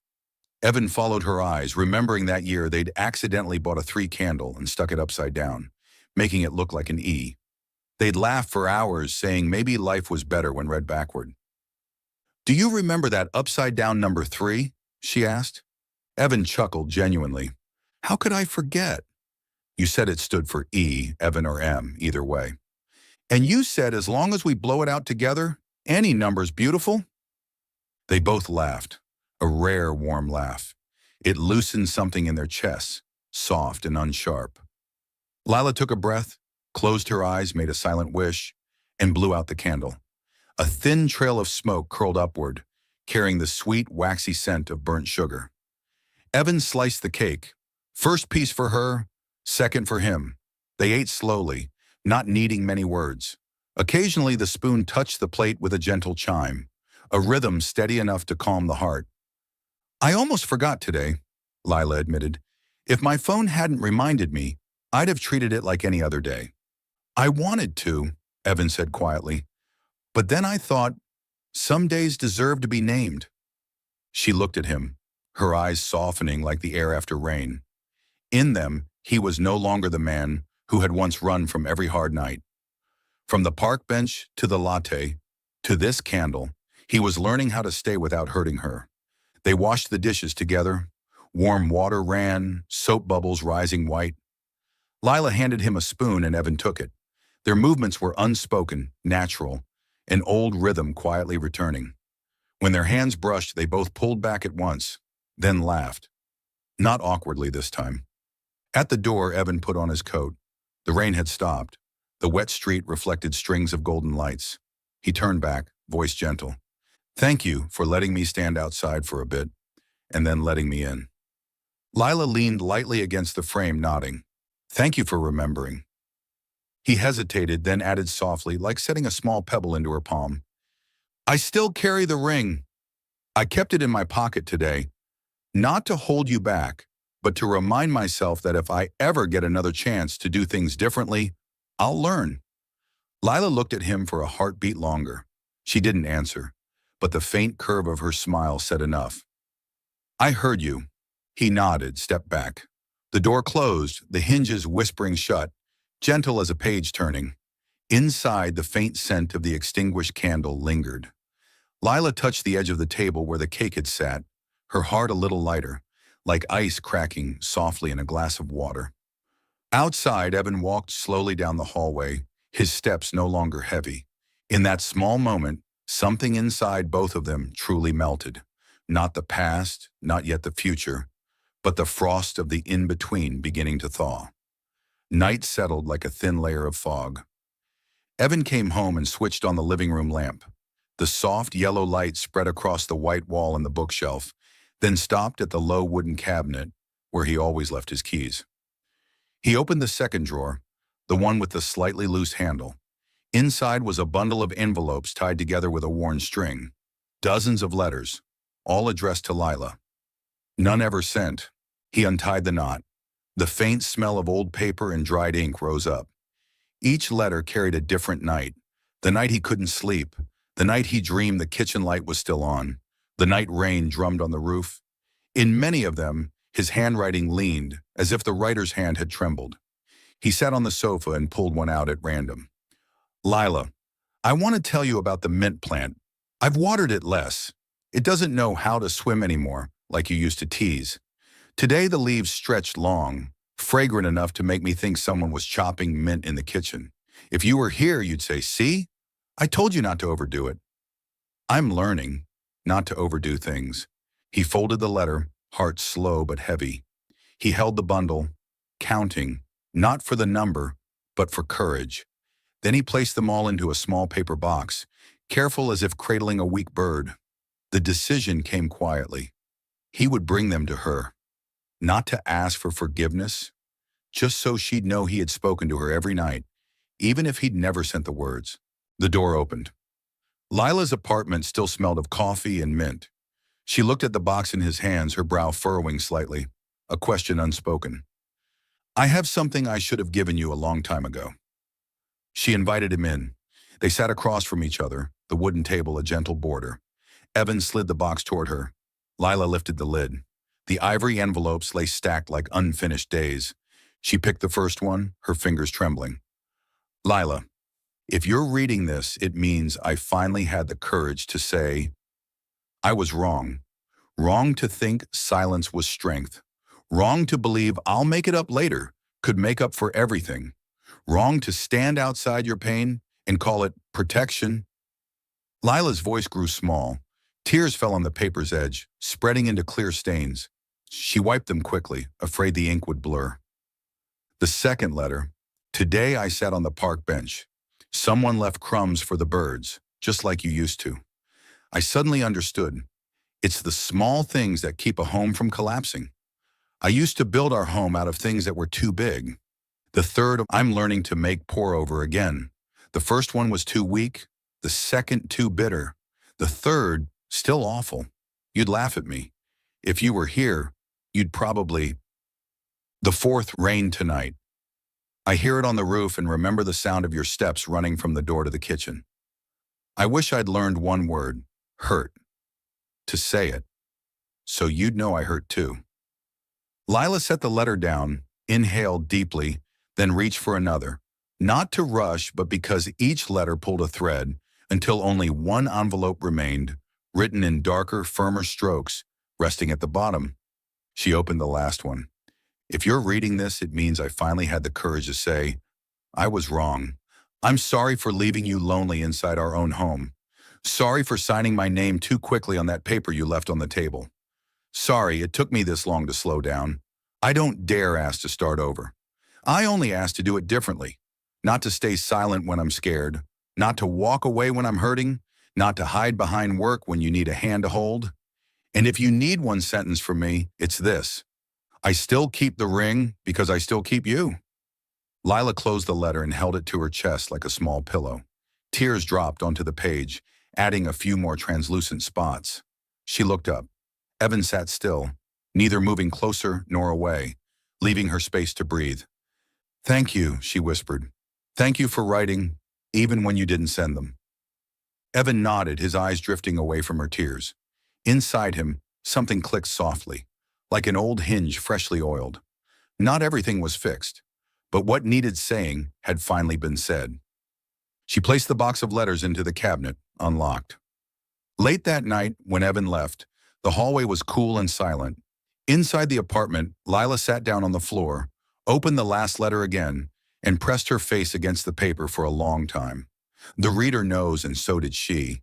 Evan followed her eyes, remembering that year they'd accidentally bought a 3 candle and stuck it upside down, making it look like an E. They'd laughed for hours, saying maybe life was better when read backward. Do you remember that upside-down number 3? She asked. Evan chuckled genuinely. How could I forget? You said it stood for E, Evan or M, either way. And you said as long as we blow it out together, any number's beautiful? They both laughed, a rare, warm laugh. It loosened something in their chests, soft and unsharp. Lila took a breath, closed her eyes, made a silent wish, and blew out the candle. A thin trail of smoke curled upward, carrying the sweet, waxy scent of burnt sugar. Evan sliced the cake. First piece for her, second for him. They ate slowly, not needing many words. Occasionally, the spoon touched the plate with a gentle chime, a rhythm steady enough to calm the heart. I almost forgot today, Lila admitted. If my phone hadn't reminded me, I'd have treated it like any other day. I wanted to, Evan said quietly. But then I thought, some days deserve to be named. She looked at him, her eyes softening like the air after rain. In them, he was no longer the man who had once run from every hard night. From the park bench to the latte, to this candle, he was learning how to stay without hurting her. They washed the dishes together. Warm water ran, soap bubbles rising white. Lila handed him a spoon and Evan took it. Their movements were unspoken, natural, an old rhythm quietly returning. When their hands brushed, they both pulled back at once, then laughed. Not awkwardly this time. At the door, Evan put on his coat. The rain had stopped. The wet street reflected strings of golden lights. He turned back, voice gentle. Thank you for letting me stand outside for a bit, and then letting me in. Lila leaned lightly against the frame, nodding. Thank you for remembering. He hesitated, then added softly, like setting a small pebble into her palm. I still carry the ring. I kept it in my pocket today, not to hold you back, but to remind myself that if I ever get another chance to do things differently, I'll learn. Lila looked at him for a heartbeat longer. She didn't answer, but the faint curve of her smile said enough. I heard you. He nodded, stepped back. The door closed, the hinges whispering shut, gentle as a page turning. Inside, the faint scent of the extinguished candle lingered. Lila touched the edge of the table where the cake had sat, her heart a little lighter, like ice cracking softly in a glass of water. Outside, Evan walked slowly down the hallway, his steps no longer heavy. In that small moment, something inside both of them truly melted. Not the past, not yet the future, but the frost of the in-between beginning to thaw. Night settled like a thin layer of fog. Evan came home and switched on the living room lamp. The soft yellow light spread across the white wall and the bookshelf, then stopped at the low wooden cabinet where he always left his keys. He opened the second drawer, the one with the slightly loose handle. Inside was a bundle of envelopes tied together with a worn string. Dozens of letters, all addressed to Lila. None ever sent. He untied the knot. The faint smell of old paper and dried ink rose up. Each letter carried a different night. The night he couldn't sleep. The night he dreamed the kitchen light was still on. The night rain drummed on the roof. In many of them, his handwriting leaned, as if the writer's hand had trembled. He sat on the sofa and pulled one out at random. Lila, I want to tell you about the mint plant. I've watered it less. It doesn't know how to swim anymore, like you used to tease. Today the leaves stretched long, fragrant enough to make me think someone was chopping mint in the kitchen. If you were here, you'd say, see? I told you not to overdo it. I'm learning not to overdo things. He folded the letter, heart slow but heavy. He held the bundle, counting, not for the number, but for courage. Then he placed them all into a small paper box, careful as if cradling a weak bird. The decision came quietly. He would bring them to her, not to ask for forgiveness, just so she'd know he had spoken to her every night, even if he'd never sent the words. The door opened. Lila's apartment still smelled of coffee and mint. She looked at the box in his hands, her brow furrowing slightly, a question unspoken. I have something I should have given you a long time ago. She invited him in. They sat across from each other, the wooden table a gentle border. Evan slid the box toward her. Lila lifted the lid. The ivory envelopes lay stacked like unfinished days. She picked the first one, her fingers trembling. Lila, if you're reading this, it means I finally had the courage to say, I was wrong. Wrong to think silence was strength. Wrong to believe I'll make it up later, could make up for everything. Wrong to stand outside your pain and call it protection. Lila's voice grew small. Tears fell on the paper's edge, spreading into clear stains. She wiped them quickly, afraid the ink would blur. The second letter. Today I sat on the park bench. Someone left crumbs for the birds, just like you used to. I suddenly understood. It's the small things that keep a home from collapsing. I used to build our home out of things that were too big. The third, I'm learning to make pour over again. The first one was too weak. The second, too bitter. The third, still awful. You'd laugh at me. If you were here, you'd probably... The fourth, rain tonight. I hear it on the roof and remember the sound of your steps running from the door to the kitchen. I wish I'd learned one word, hurt, to say it, so you'd know I hurt too. Lila set the letter down, inhaled deeply, then reached for another, not to rush, but because each letter pulled a thread until only one envelope remained, written in darker, firmer strokes, resting at the bottom. She opened the last one. If you're reading this, it means I finally had the courage to say, I was wrong. I'm sorry for leaving you lonely inside our own home. Sorry for signing my name too quickly on that paper you left on the table. Sorry it took me this long to slow down. I don't dare ask to start over. I only ask to do it differently. Not to stay silent when I'm scared. Not to walk away when I'm hurting. Not to hide behind work when you need a hand to hold. And if you need one sentence from me, it's this. I still keep the ring because I still keep you. Lila closed the letter and held it to her chest like a small pillow. Tears dropped onto the page, adding a few more translucent spots. She looked up. Evan sat still, neither moving closer nor away, leaving her space to breathe. Thank you, she whispered. Thank you for writing, even when you didn't send them. Evan nodded, his eyes drifting away from her tears. Inside him, something clicked softly, like an old hinge freshly oiled. Not everything was fixed, but what needed saying had finally been said. She placed the box of letters into the cabinet, unlocked. Late that night, when Evan left, the hallway was cool and silent. Inside the apartment, Lila sat down on the floor, opened the last letter again, and pressed her face against the paper for a long time. The reader knows, and so did she,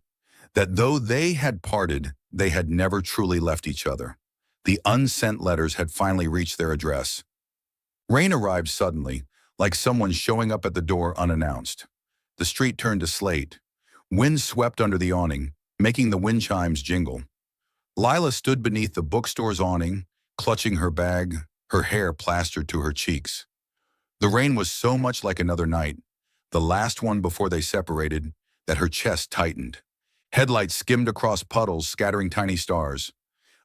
that though they had parted, they had never truly left each other. The unsent letters had finally reached their address. Rain arrived suddenly, like someone showing up at the door unannounced. The street turned to slate. Wind swept under the awning, making the wind chimes jingle. Lila stood beneath the bookstore's awning, clutching her bag, her hair plastered to her cheeks. The rain was so much like another night, the last one before they separated, that her chest tightened. Headlights skimmed across puddles, scattering tiny stars.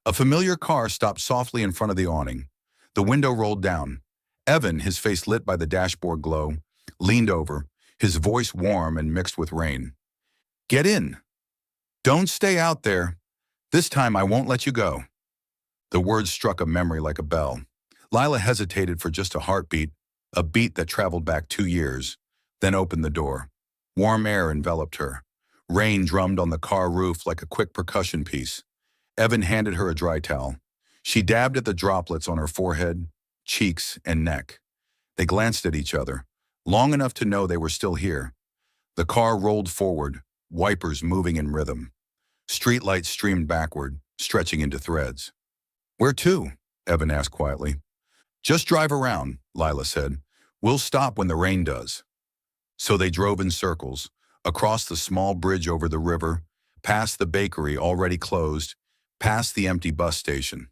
A familiar car stopped softly in front of the awning. The window rolled down. Evan, his face lit by the dashboard glow, leaned over, his voice warm and mixed with rain. Get in. Don't stay out there. This time I won't let you go. The words struck a memory like a bell. Lila hesitated for just a heartbeat, a beat that traveled back 2 years, then opened the door. Warm air enveloped her. Rain drummed on the car roof like a quick percussion piece. Evan handed her a dry towel. She dabbed at the droplets on her forehead, cheeks, and neck. They glanced at each other, long enough to know they were still here. The car rolled forward, wipers moving in rhythm. Streetlights streamed backward, stretching into threads. Where to? Evan asked quietly. Just drive around, Lila said. We'll stop when the rain does. So they drove in circles, across the small bridge over the river, past the bakery already closed, past the empty bus station.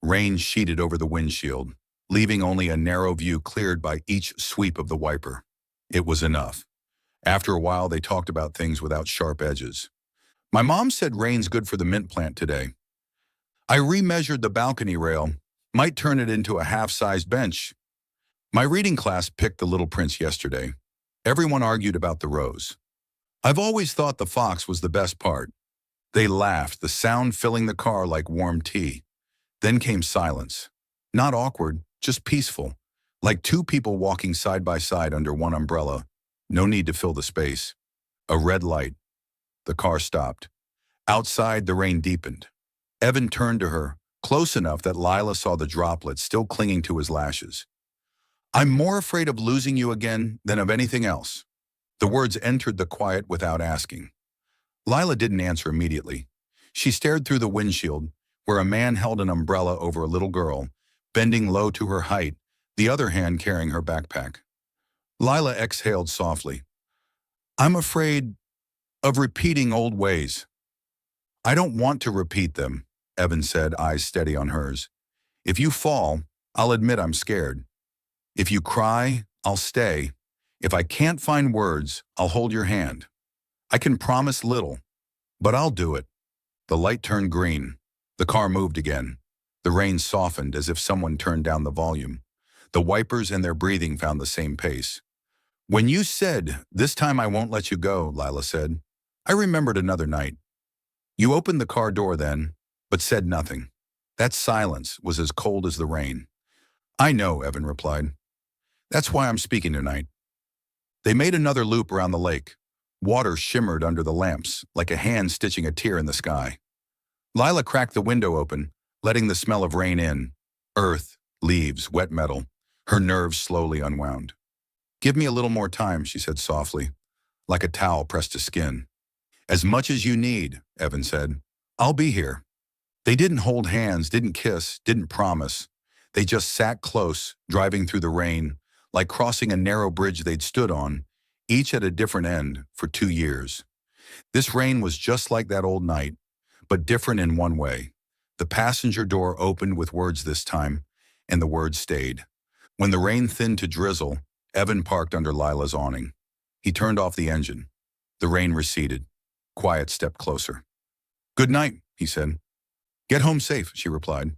Rain sheeted over the windshield, leaving only a narrow view cleared by each sweep of the wiper. It was enough. After a while, they talked about things without sharp edges. My mom said rain's good for the mint plant today. I remeasured the balcony rail, might turn it into a half-sized bench. My reading class picked The Little Prince yesterday. Everyone argued about the rose. I've always thought the fox was the best part. They laughed, the sound filling the car like warm tea. Then came silence. Not awkward, just peaceful, like two people walking side by side under one umbrella. No need to fill the space. A red light. The car stopped. Outside, the rain deepened. Evan turned to her, close enough that Lila saw the droplets still clinging to his lashes. I'm more afraid of losing you again than of anything else. The words entered the quiet without asking. Lila didn't answer immediately. She stared through the windshield, where a man held an umbrella over a little girl, bending low to her height, the other hand carrying her backpack. Lila exhaled softly. I'm afraid of repeating old ways. I don't want to repeat them, Evan said, eyes steady on hers. If you fall, I'll admit I'm scared. If you cry, I'll stay. If I can't find words, I'll hold your hand. I can promise little, but I'll do it. The light turned green. The car moved again. The rain softened as if someone turned down the volume. The wipers and their breathing found the same pace. When you said, this time I won't let you go, Lila said, I remembered another night. You opened the car door then, but said nothing. That silence was as cold as the rain. I know, Evan replied. That's why I'm speaking tonight. They made another loop around the lake. Water shimmered under the lamps, like a hand stitching a tear in the sky. Lila cracked the window open, letting the smell of rain in. Earth, leaves, wet metal. Her nerves slowly unwound. "Give me a little more time," she said softly, like a towel pressed to skin. "As much as you need," Evan said. "I'll be here." They didn't hold hands, didn't kiss, didn't promise. They just sat close, driving through the rain, like crossing a narrow bridge they'd stood on, each at a different end, for 2 years. This rain was just like that old night, but different in one way. The passenger door opened with words this time, and the words stayed. When the rain thinned to drizzle, Evan parked under Lila's awning. He turned off the engine. The rain receded. Quiet stepped closer. "Good night," he said. "Get home safe," she replied.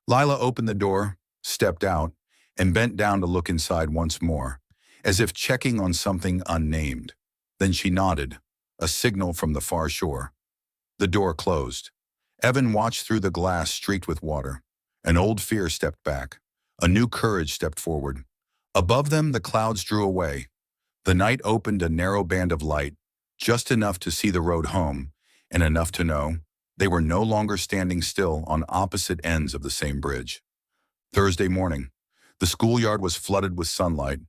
Lila opened the door, stepped out, and bent down to look inside once more, as if checking on something unnamed. Then she nodded, a signal from the far shore. The door closed. Evan watched through the glass streaked with water. An old fear stepped back. A new courage stepped forward. Above them, the clouds drew away. The night opened a narrow band of light, just enough to see the road home, and enough to know they were no longer standing still on opposite ends of the same bridge. Thursday morning. The schoolyard was flooded with sunlight.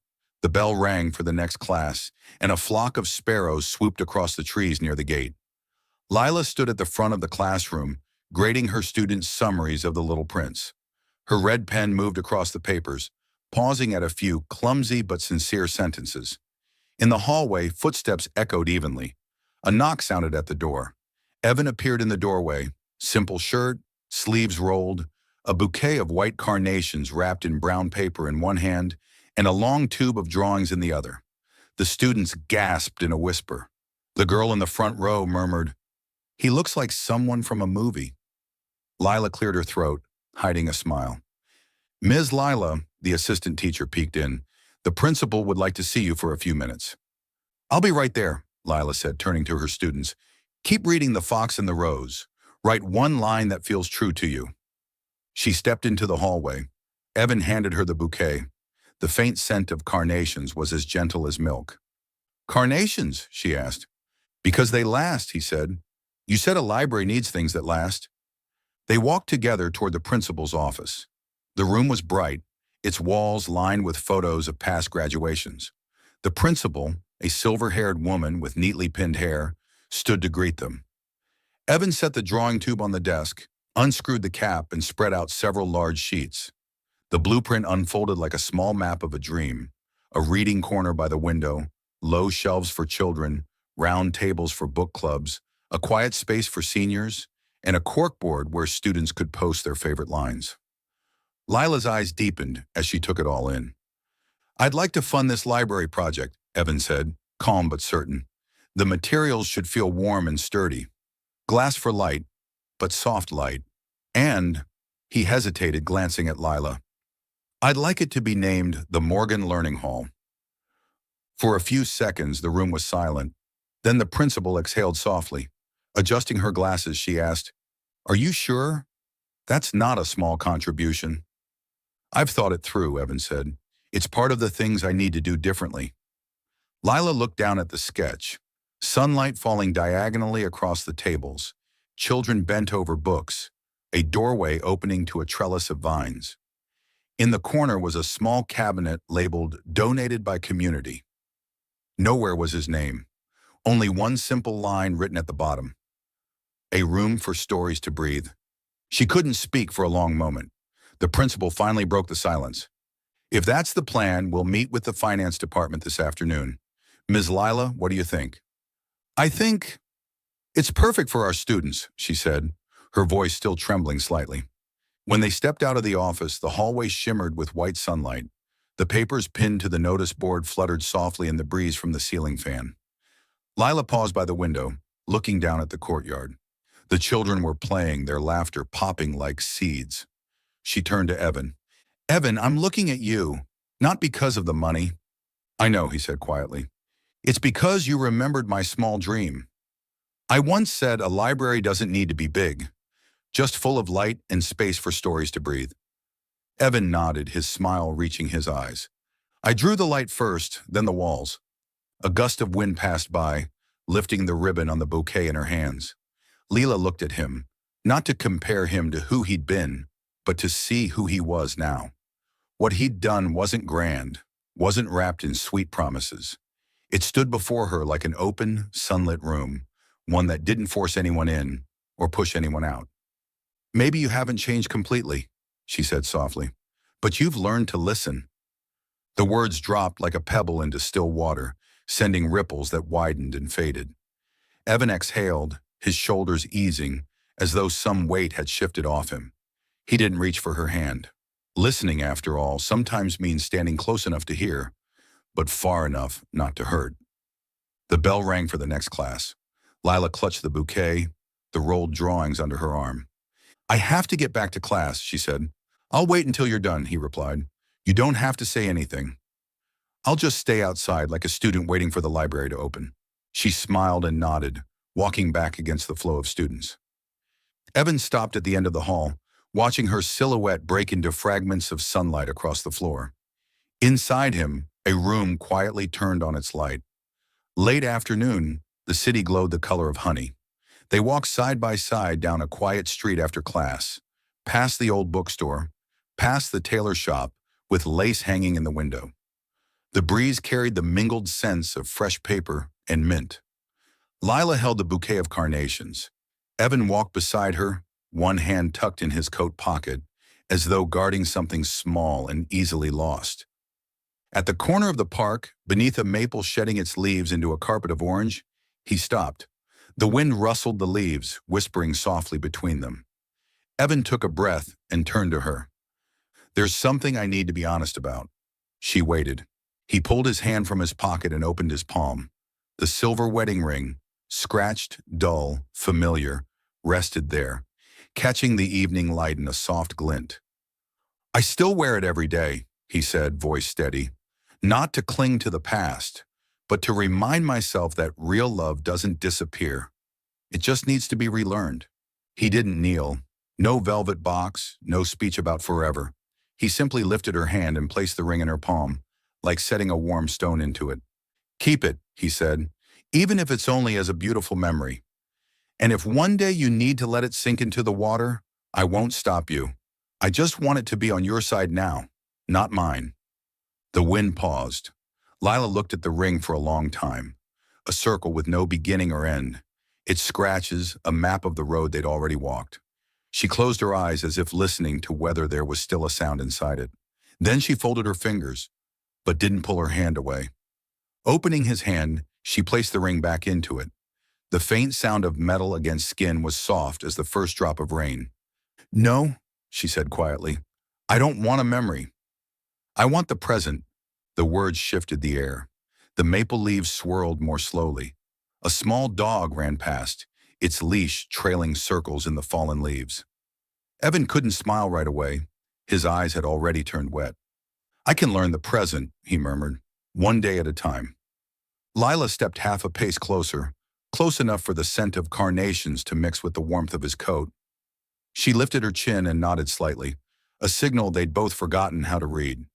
The bell rang for the next class, and a flock of sparrows swooped across the trees near the gate. Lila stood at the front of the classroom, grading her students' summaries of The Little Prince. Her red pen moved across the papers, pausing at a few clumsy but sincere sentences. In the hallway, footsteps echoed evenly. A knock sounded at the door. Evan appeared in the doorway, simple shirt, sleeves rolled, a bouquet of white carnations wrapped in brown paper in one hand, and a long tube of drawings in the other. The students gasped in a whisper. The girl in the front row murmured, "He looks like someone from a movie." Lila cleared her throat, hiding a smile. "Ms. Lila," the assistant teacher peeked in, "the principal would like to see you for a few minutes." "I'll be right there," Lila said, turning to her students. "Keep reading The Fox and the Rose. Write one line that feels true to you." She stepped into the hallway. Evan handed her the bouquet. The faint scent of carnations was as gentle as milk. "Carnations?" she asked. "Because they last," he said. "You said a library needs things that last." They walked together toward the principal's office. The room was bright, its walls lined with photos of past graduations. The principal, a silver-haired woman with neatly pinned hair, stood to greet them. Evan set the drawing tube on the desk, unscrewed the cap, and spread out several large sheets. The blueprint unfolded like a small map of a dream, a reading corner by the window, low shelves for children, round tables for book clubs, a quiet space for seniors, and a corkboard where students could post their favorite lines. Lila's eyes deepened as she took it all in. "I'd like to fund this library project," Evan said, calm but certain. "The materials should feel warm and sturdy. Glass for light, but soft light. And," he hesitated, glancing at Lila, "I'd like it to be named the Morgan Learning Hall." For a few seconds, the room was silent. Then the principal exhaled softly. Adjusting her glasses, she asked, "Are you sure? That's not a small contribution." "I've thought it through," Evan said. "It's part of the things I need to do differently." Lila looked down at the sketch. Sunlight falling diagonally across the tables, children bent over books, a doorway opening to a trellis of vines. In the corner was a small cabinet labeled "Donated by Community." Nowhere was his name, only one simple line written at the bottom: "A room for stories to breathe." She couldn't speak for a long moment. The principal finally broke the silence. "If that's the plan, we'll meet with the finance department this afternoon. Ms. Lila, what do you think?" "I think it's perfect for our students," she said, her voice still trembling slightly. When they stepped out of the office, the hallway shimmered with white sunlight. The papers pinned to the notice board fluttered softly in the breeze from the ceiling fan. Lila paused by the window, looking down at the courtyard. The children were playing, their laughter popping like seeds. She turned to Evan. "Evan, I'm looking at you, not because of the money." "I know," he said quietly. "It's because you remembered my small dream. I once said a library doesn't need to be big, just full of light and space for stories to breathe." Evan nodded, his smile reaching his eyes. "I drew the light first, then the walls." A gust of wind passed by, lifting the ribbon on the bouquet in her hands. Leela looked at him, Not to compare him to who he'd been, but to see who he was now. What he'd done wasn't grand, wasn't wrapped in sweet promises. It stood before her like an open, sunlit room, one that didn't force anyone in or push anyone out. Maybe you haven't changed completely, she said softly, but you've learned to listen. The words dropped like a pebble into still water, sending ripples that widened and faded. Evan exhaled, his shoulders easing, as though some weight had shifted off him. He didn't reach for her hand. Listening, after all, sometimes means standing close enough to hear, but far enough not to hurt. The bell rang for the next class. Lila clutched the bouquet, the rolled drawings under her arm. I have to get back to class, she said. I'll wait until you're done, he replied. You don't have to say anything. I'll just stay outside like a student waiting for the library to open. She smiled and nodded, walking back against the flow of students. Evan stopped at the end of the hall, watching her silhouette break into fragments of sunlight across the floor. Inside him, a room quietly turned on its light. Late afternoon, the city glowed the color of honey. They walked side by side down a quiet street after class, past the old bookstore, past the tailor shop with lace hanging in the window. The breeze carried the mingled scents of fresh paper and mint. Lila held the bouquet of carnations. Evan walked beside her, one hand tucked in his coat pocket, as though guarding something small and easily lost. At the corner of the park, beneath a maple shedding its leaves into a carpet of orange, he stopped. The wind rustled the leaves, whispering softly between them. Evan took a breath and turned to her. There's something I need to be honest about. She waited. He pulled his hand from his pocket and opened his palm. The silver wedding ring, scratched, dull, familiar, rested there, catching the evening light in a soft glint. I still wear it every day, he said, voice steady. Not to cling to the past, but to remind myself that real love doesn't disappear. It just needs to be relearned. He didn't kneel. No velvet box, no speech about forever. He simply lifted her hand and placed the ring in her palm, like setting a warm stone into it. Keep it, he said, even if it's only as a beautiful memory. And if one day you need to let it sink into the water, I won't stop you. I just want it to be on your side now, not mine. The wind paused. Lila looked at the ring for a long time, a circle with no beginning or end, its scratches a map of the road they'd already walked. She closed her eyes as if listening to whether there was still a sound inside it. Then she folded her fingers, but didn't pull her hand away. Opening his hand, she placed the ring back into it. The faint sound of metal against skin was soft as the first drop of rain. No, she said quietly. I don't want a memory. I want the present. The words shifted the air. The maple leaves swirled more slowly. A small dog ran past, its leash trailing circles in the fallen leaves. Evan couldn't smile right away. His eyes had already turned wet. I can learn the present, he murmured, one day at a time. Lila stepped half a pace closer, close enough for the scent of carnations to mix with the warmth of his coat. She lifted her chin and nodded slightly, a signal they'd both forgotten how to read.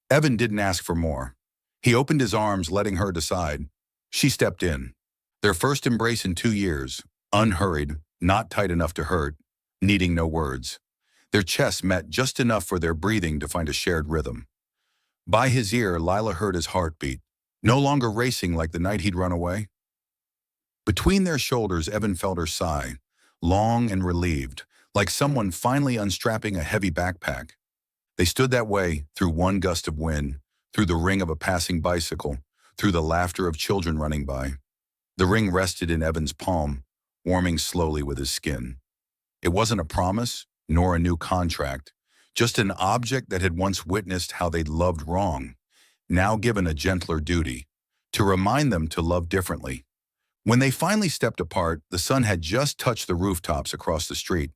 Evan didn't ask for more. He opened his arms, letting her decide. She stepped in. Their first embrace in 2 years, unhurried, not tight enough to hurt, needing no words. Their chests met just enough for their breathing to find a shared rhythm. By his ear, Lila heard his heartbeat, no longer racing like the night he'd run away. Between their shoulders, Evan felt her sigh, long and relieved, like someone finally unstrapping a heavy backpack. They stood that way through one gust of wind, through the ring of a passing bicycle, through the laughter of children running by. The ring rested in Evan's palm, warming slowly with his skin. It wasn't a promise, nor a new contract, just an object that had once witnessed how they'd loved wrong, now given a gentler duty, to remind them to love differently. When they finally stepped apart, the sun had just touched the rooftops across the street.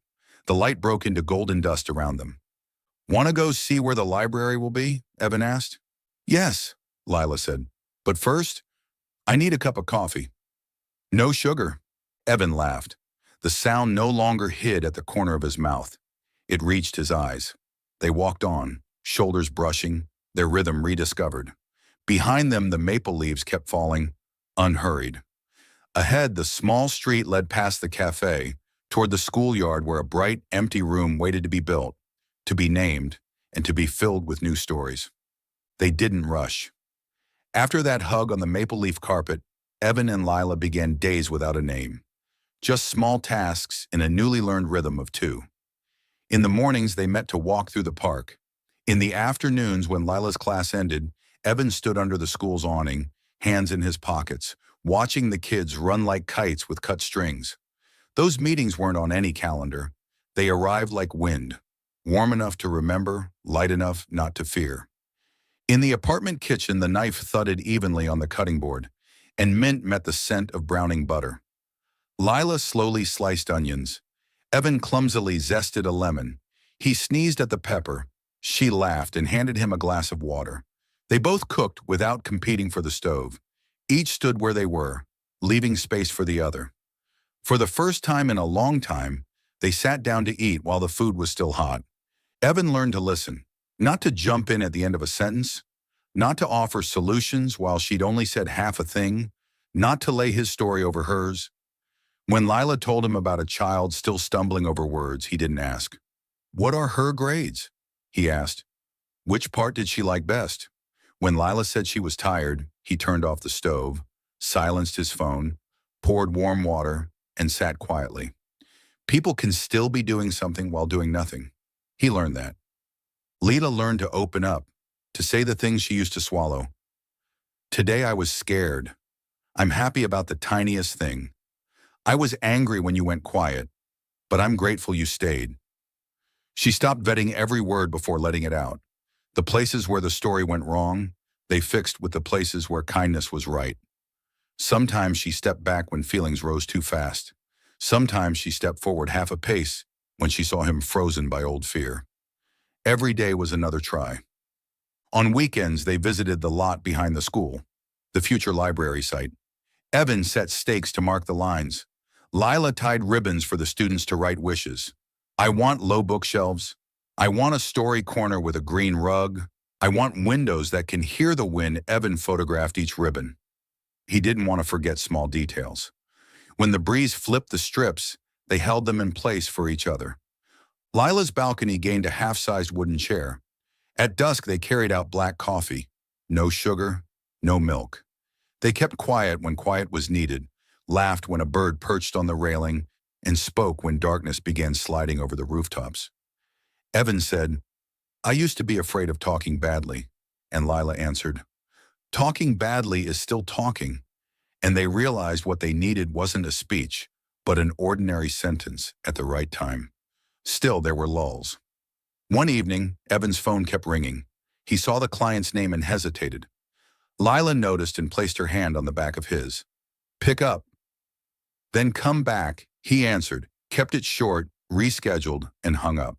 The light broke into golden dust around them. Want to go see where the library will be? Evan asked. Yes, Lila said. But first, I need a cup of coffee. No sugar. Evan laughed. The sound no longer hid at the corner of his mouth. It reached his eyes. They walked on, shoulders brushing, their rhythm rediscovered. Behind them, the maple leaves kept falling, unhurried. Ahead, the small street led past the cafe, toward the schoolyard where a bright, empty room waited to be built, to be named, and to be filled with new stories. They didn't rush. After that hug on the maple leaf carpet, Evan and Lila began days without a name. Just small tasks in a newly learned rhythm of two. In the mornings, they met to walk through the park. In the afternoons, when Lila's class ended, Evan stood under the school's awning, hands in his pockets, watching the kids run like kites with cut strings. Those meetings weren't on any calendar. They arrived like wind, warm enough to remember, light enough not to fear. In the apartment kitchen, the knife thudded evenly on the cutting board, and mint met the scent of browning butter. Lila slowly sliced onions. Evan clumsily zested a lemon. He sneezed at the pepper. She laughed and handed him a glass of water. They both cooked without competing for the stove. Each stood where they were, leaving space for the other. For the first time in a long time, they sat down to eat while the food was still hot. Evan learned to listen, not to jump in at the end of a sentence, not to offer solutions while she'd only said half a thing, not to lay his story over hers. When Lila told him about a child still stumbling over words, he didn't ask, "What are her grades?" He asked, "Which part did she like best?" When Lila said she was tired, he turned off the stove, silenced his phone, poured warm water, and sat quietly. People can still be doing something while doing nothing. He learned that. Lila learned to open up, to say the things she used to swallow. "Today I was scared. I'm happy about the tiniest thing. I was angry when you went quiet, but I'm grateful you stayed." She stopped vetting every word before letting it out. The places where the story went wrong, they fixed with the places where kindness was right. Sometimes she stepped back when feelings rose too fast. Sometimes she stepped forward half a pace when she saw him frozen by old fear. Every day was another try. On weekends, they visited the lot behind the school, the future library site. Evan set stakes to mark the lines. Lila tied ribbons for the students to write wishes. "I want low bookshelves. I want a story corner with a green rug. I want windows that can hear the wind." Evan photographed each ribbon. He didn't want to forget small details. When the breeze flipped the strips, they held them in place for each other. Lila's balcony gained a half-sized wooden chair. At dusk, they carried out black coffee. No sugar, no milk. They kept quiet when quiet was needed, laughed when a bird perched on the railing, and spoke when darkness began sliding over the rooftops. Evan said, "I used to be afraid of talking badly," and Lila answered, "Talking badly is still talking." And they realized what they needed wasn't a speech, but an ordinary sentence at the right time. Still, there were lulls. One evening, Evan's phone kept ringing. He saw the client's name and hesitated. Lila noticed and placed her hand on the back of his. "Pick up." "Then come back," he answered, kept it short, rescheduled, and hung up.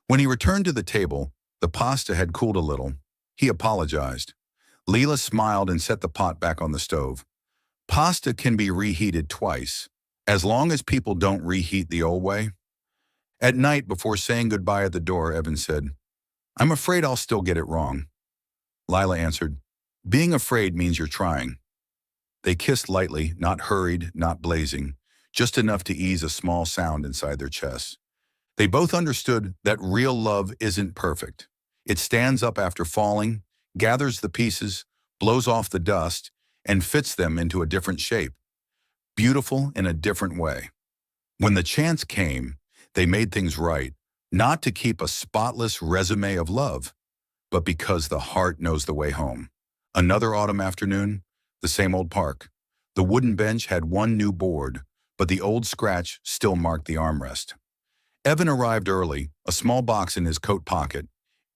When he returned to the table, the pasta had cooled a little. He apologized. Lila smiled and set the pot back on the stove. Pasta can be reheated twice, as long as people don't reheat the old way. At night, before saying goodbye at the door, Evan said, "I'm afraid I'll still get it wrong." Lila answered, "Being afraid means you're trying." They kissed lightly, not hurried, not blazing, just enough to ease a small sound inside their chests. They both understood that real love isn't perfect. It stands up after falling, gathers the pieces, blows off the dust, and fits them into a different shape, beautiful in a different way. When the chance came, they made things right, not to keep a spotless resume of love, but because the heart knows the way home. Another autumn afternoon, the same old park. The wooden bench had one new board, but the old scratch still marked the armrest. Evan arrived early, a small box in his coat pocket.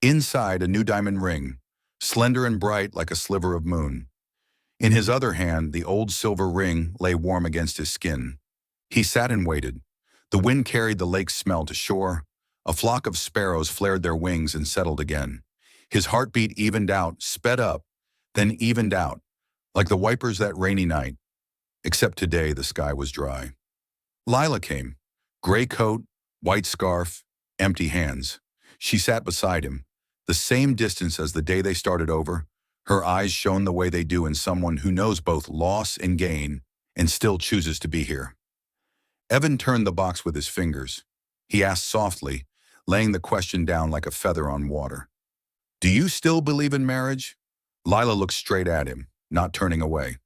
Inside, a new diamond ring, slender and bright like a sliver of moon. In his other hand, the old silver ring lay warm against his skin. He sat and waited. The wind carried the lake's smell to shore. A flock of sparrows flared their wings and settled again. His heartbeat evened out, sped up, then evened out, like the wipers that rainy night. Except today, the sky was dry. Lila came, gray coat, white scarf, empty hands. She sat beside him, the same distance as the day they started over. Her eyes shone the way they do in someone who knows both loss and gain and still chooses to be here. Evan turned the box with his fingers. He asked softly, laying the question down like a feather on water. Do you still believe in marriage? Lila looked straight at him, not turning away.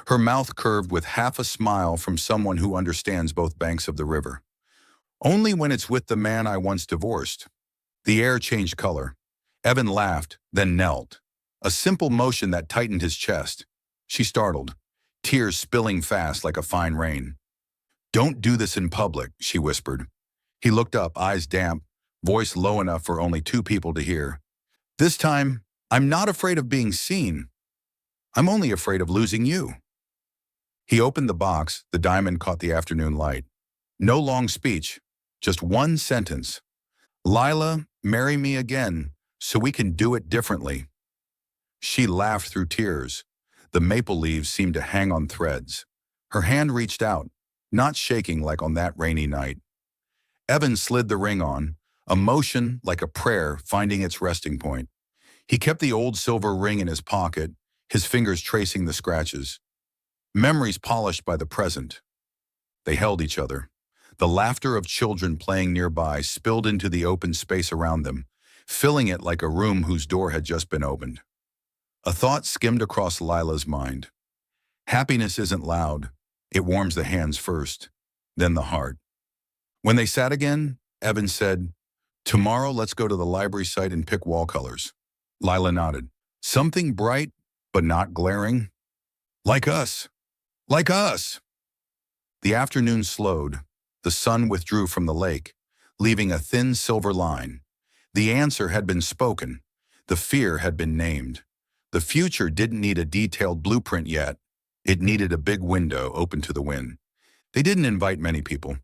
Her mouth curved with half a smile from someone who understands both banks of the river. Only when it's with the man I once divorced. The air changed color. Evan laughed, then knelt. A simple motion that tightened his chest. She startled, tears spilling fast like a fine rain. Don't do this in public, she whispered. He looked up, eyes damp, voice low enough for only two people to hear. This time, I'm not afraid of being seen. I'm only afraid of losing you. He opened the box, the diamond caught the afternoon light. No long speech, just one sentence. Lila, marry me again, so we can do it differently. She laughed through tears. The maple leaves seemed to hang on threads. Her hand reached out, not shaking like on that rainy night. Evan slid the ring on, a motion like a prayer finding its resting point. He kept the old silver ring in his pocket, his fingers tracing the scratches. Memories polished by the present. They held each other. The laughter of children playing nearby spilled into the open space around them, filling it like a room whose door had just been opened. A thought skimmed across Lila's mind. Happiness isn't loud. It warms the hands first, then the heart. When they sat again, Evan said, Tomorrow let's go to the library site and pick wall colors. Lila nodded. Something bright, but not glaring. Like us. Like us. The afternoon slowed. The sun withdrew from the lake, leaving a thin silver line. The answer had been spoken. The fear had been named. The future didn't need a detailed blueprint yet. It needed a big window open to the wind. They didn't invite many people.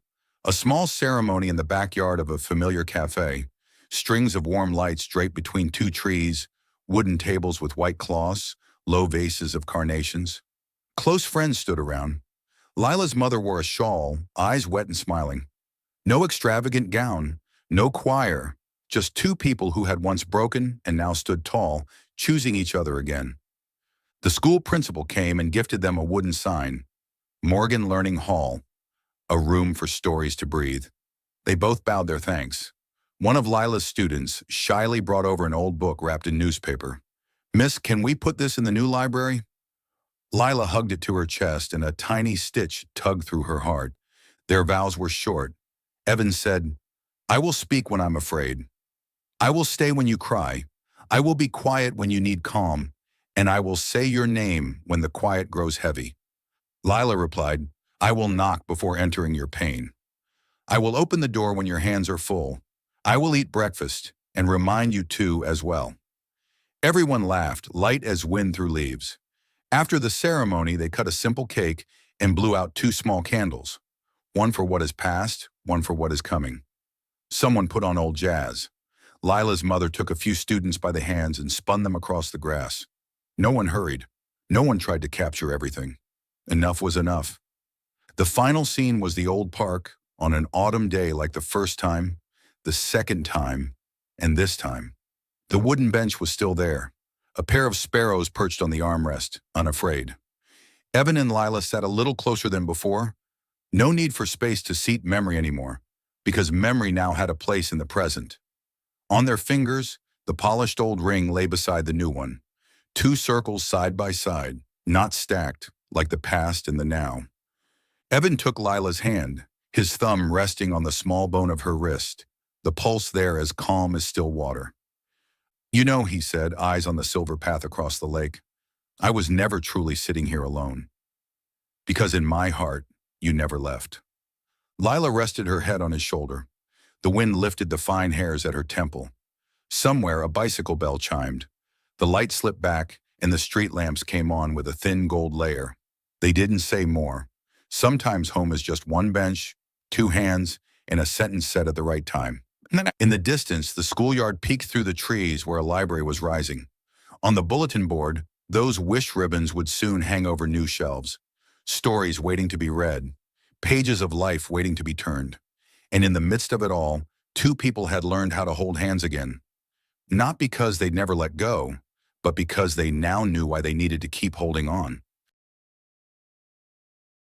A small ceremony in the backyard of a familiar cafe, strings of warm lights draped between two trees, wooden tables with white cloths, low vases of carnations. Close friends stood around. Lila's mother wore a shawl, eyes wet and smiling. No extravagant gown, no choir, just two people who had once broken and now stood tall, choosing each other again. The school principal came and gifted them a wooden sign, Morgan Learning Hall, a room for stories to breathe. They both bowed their thanks. One of Lila's students shyly brought over an old book wrapped in newspaper. Miss, can we put this in the new library? Lila hugged it to her chest and a tiny stitch tugged through her heart. Their vows were short. Evan said, I will speak when I'm afraid. I will stay when you cry. I will be quiet when you need calm. And I will say your name when the quiet grows heavy. Lila replied, I will knock before entering your pain. I will open the door when your hands are full. I will eat breakfast and remind you too as well. Everyone laughed, light as wind through leaves. After the ceremony, they cut a simple cake and blew out two small candles, one for what is past, one for what is coming. Someone put on old jazz. Lila's mother took a few students by the hands and spun them across the grass. No one hurried. No one tried to capture everything. Enough was enough. The final scene was the old park on an autumn day like the first time, the second time, and this time. The wooden bench was still there. A pair of sparrows perched on the armrest, unafraid. Evan and Lila sat a little closer than before. No need for space to seat memory anymore, because memory now had a place in the present. On their fingers, the polished old ring lay beside the new one. Two circles side by side, not stacked, like the past and the now. Evan took Lila's hand, his thumb resting on the small bone of her wrist, the pulse there as calm as still water. You know, he said, eyes on the silver path across the lake, I was never truly sitting here alone. Because in my heart, you never left. Lila rested her head on his shoulder. The wind lifted the fine hairs at her temple. Somewhere, a bicycle bell chimed. The light slipped back, and the street lamps came on with a thin gold layer. They didn't say more. Sometimes home is just one bench, two hands, and a sentence said at the right time. In the distance, the schoolyard peeked through the trees where a library was rising. On the bulletin board, those wish ribbons would soon hang over new shelves. Stories waiting to be read, pages of life waiting to be turned. And in the midst of it all, two people had learned how to hold hands again. Not because they'd never let go, but because they now knew why they needed to keep holding on.